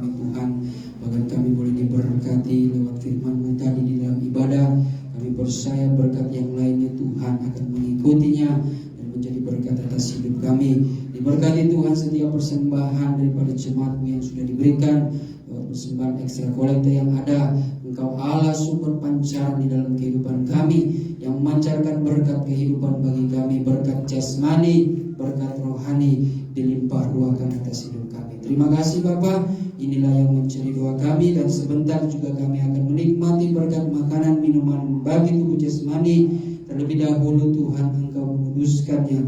kami Tuhan. Bahkan kami boleh diberkati lewat firman-Mu tadi di dalam ibadah. Kami percaya berkat yang lainnya Tuhan akan mengikutinya dan menjadi berkat atas hidup kami. Diberkati Tuhan setiap persembahan daripada jemaat-Mu yang sudah diberikan, persembahan ekstra kolektor yang ada. Engkau Allah sumber pancaran di dalam kehidupan kami, yang memancarkan berkat kehidupan bagi kami, berkat jasmani, berkat rohani, dilimpah ruahkan atas hidup kami. Terima kasih Bapa. Inilah yang menjadi doa kami, dan sebentar juga kami akan menikmati berkat makanan minuman bagi tubuh jasmani. Terlebih dahulu Tuhan, Engkau menguduskannya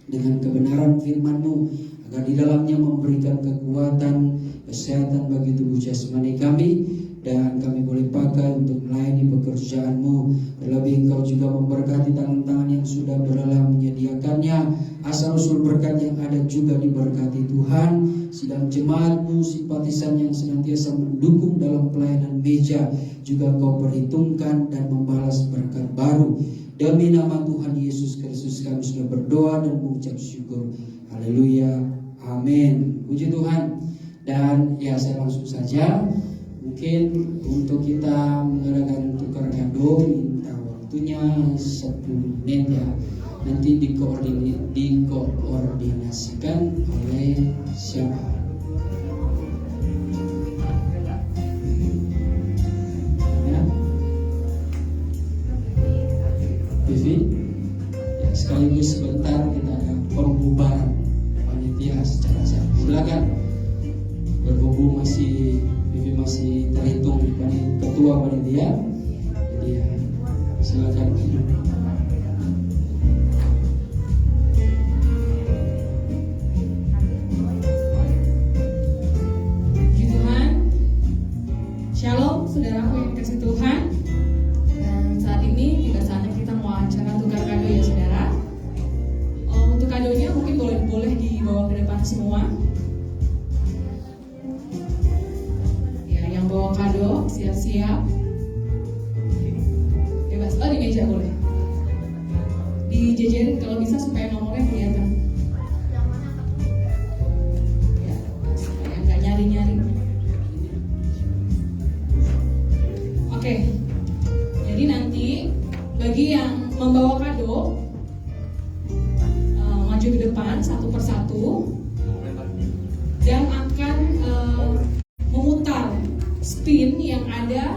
dengan kebenaran firman-Mu, agar di dalamnya memberikan kekuatan, kesehatan bagi tubuh jasmani kami, dan kami boleh pakai untuk melayani pekerjaan-Mu. Terlebih Engkau juga memberkati tangan-tangan yang sudah berlelah menyediakannya. Asal-usul berkat yang ada juga diberkati Tuhan. Sidang jemaat-Mu, simpatisan yang senantiasa mendukung dalam pelayanan meja, juga Engkau perhitungkan dan membalas berkat baru. Demi nama Tuhan Yesus Kristus kami sudah berdoa dan mengucap syukur. Haleluya. Amin. Puji Tuhan. Dan ya, saya langsung saja. Mungkin untuk kita mengadakan tukar kado, minta waktunya 1 menit ya. Nanti dikoordinasikan oleh siapa? Ya. Vivi. Ya, sekaligus sebentar kita ada pembubaran panitia secara sah. Silakan. Berhubung Vivi masih terhitung ketua panitia, jadi ya, silakan. Puji Tuhan. Shalom saudaraku yang dikasihi Tuhan. Dan saat ini juga saatnya kita mau acara tukar kado ya saudara. Untuk kadonya mungkin boleh dibawa ke depan semua. Bawa kado, siap-siap. Bebas, di meja boleh. Dijejerin kalau bisa supaya nomornya kelihatan. Ya, supaya nggak nyari-nyari. Oke. Jadi nanti bagi yang membawa kado, maju ke depan satu persatu dan akan memutar spin yang ada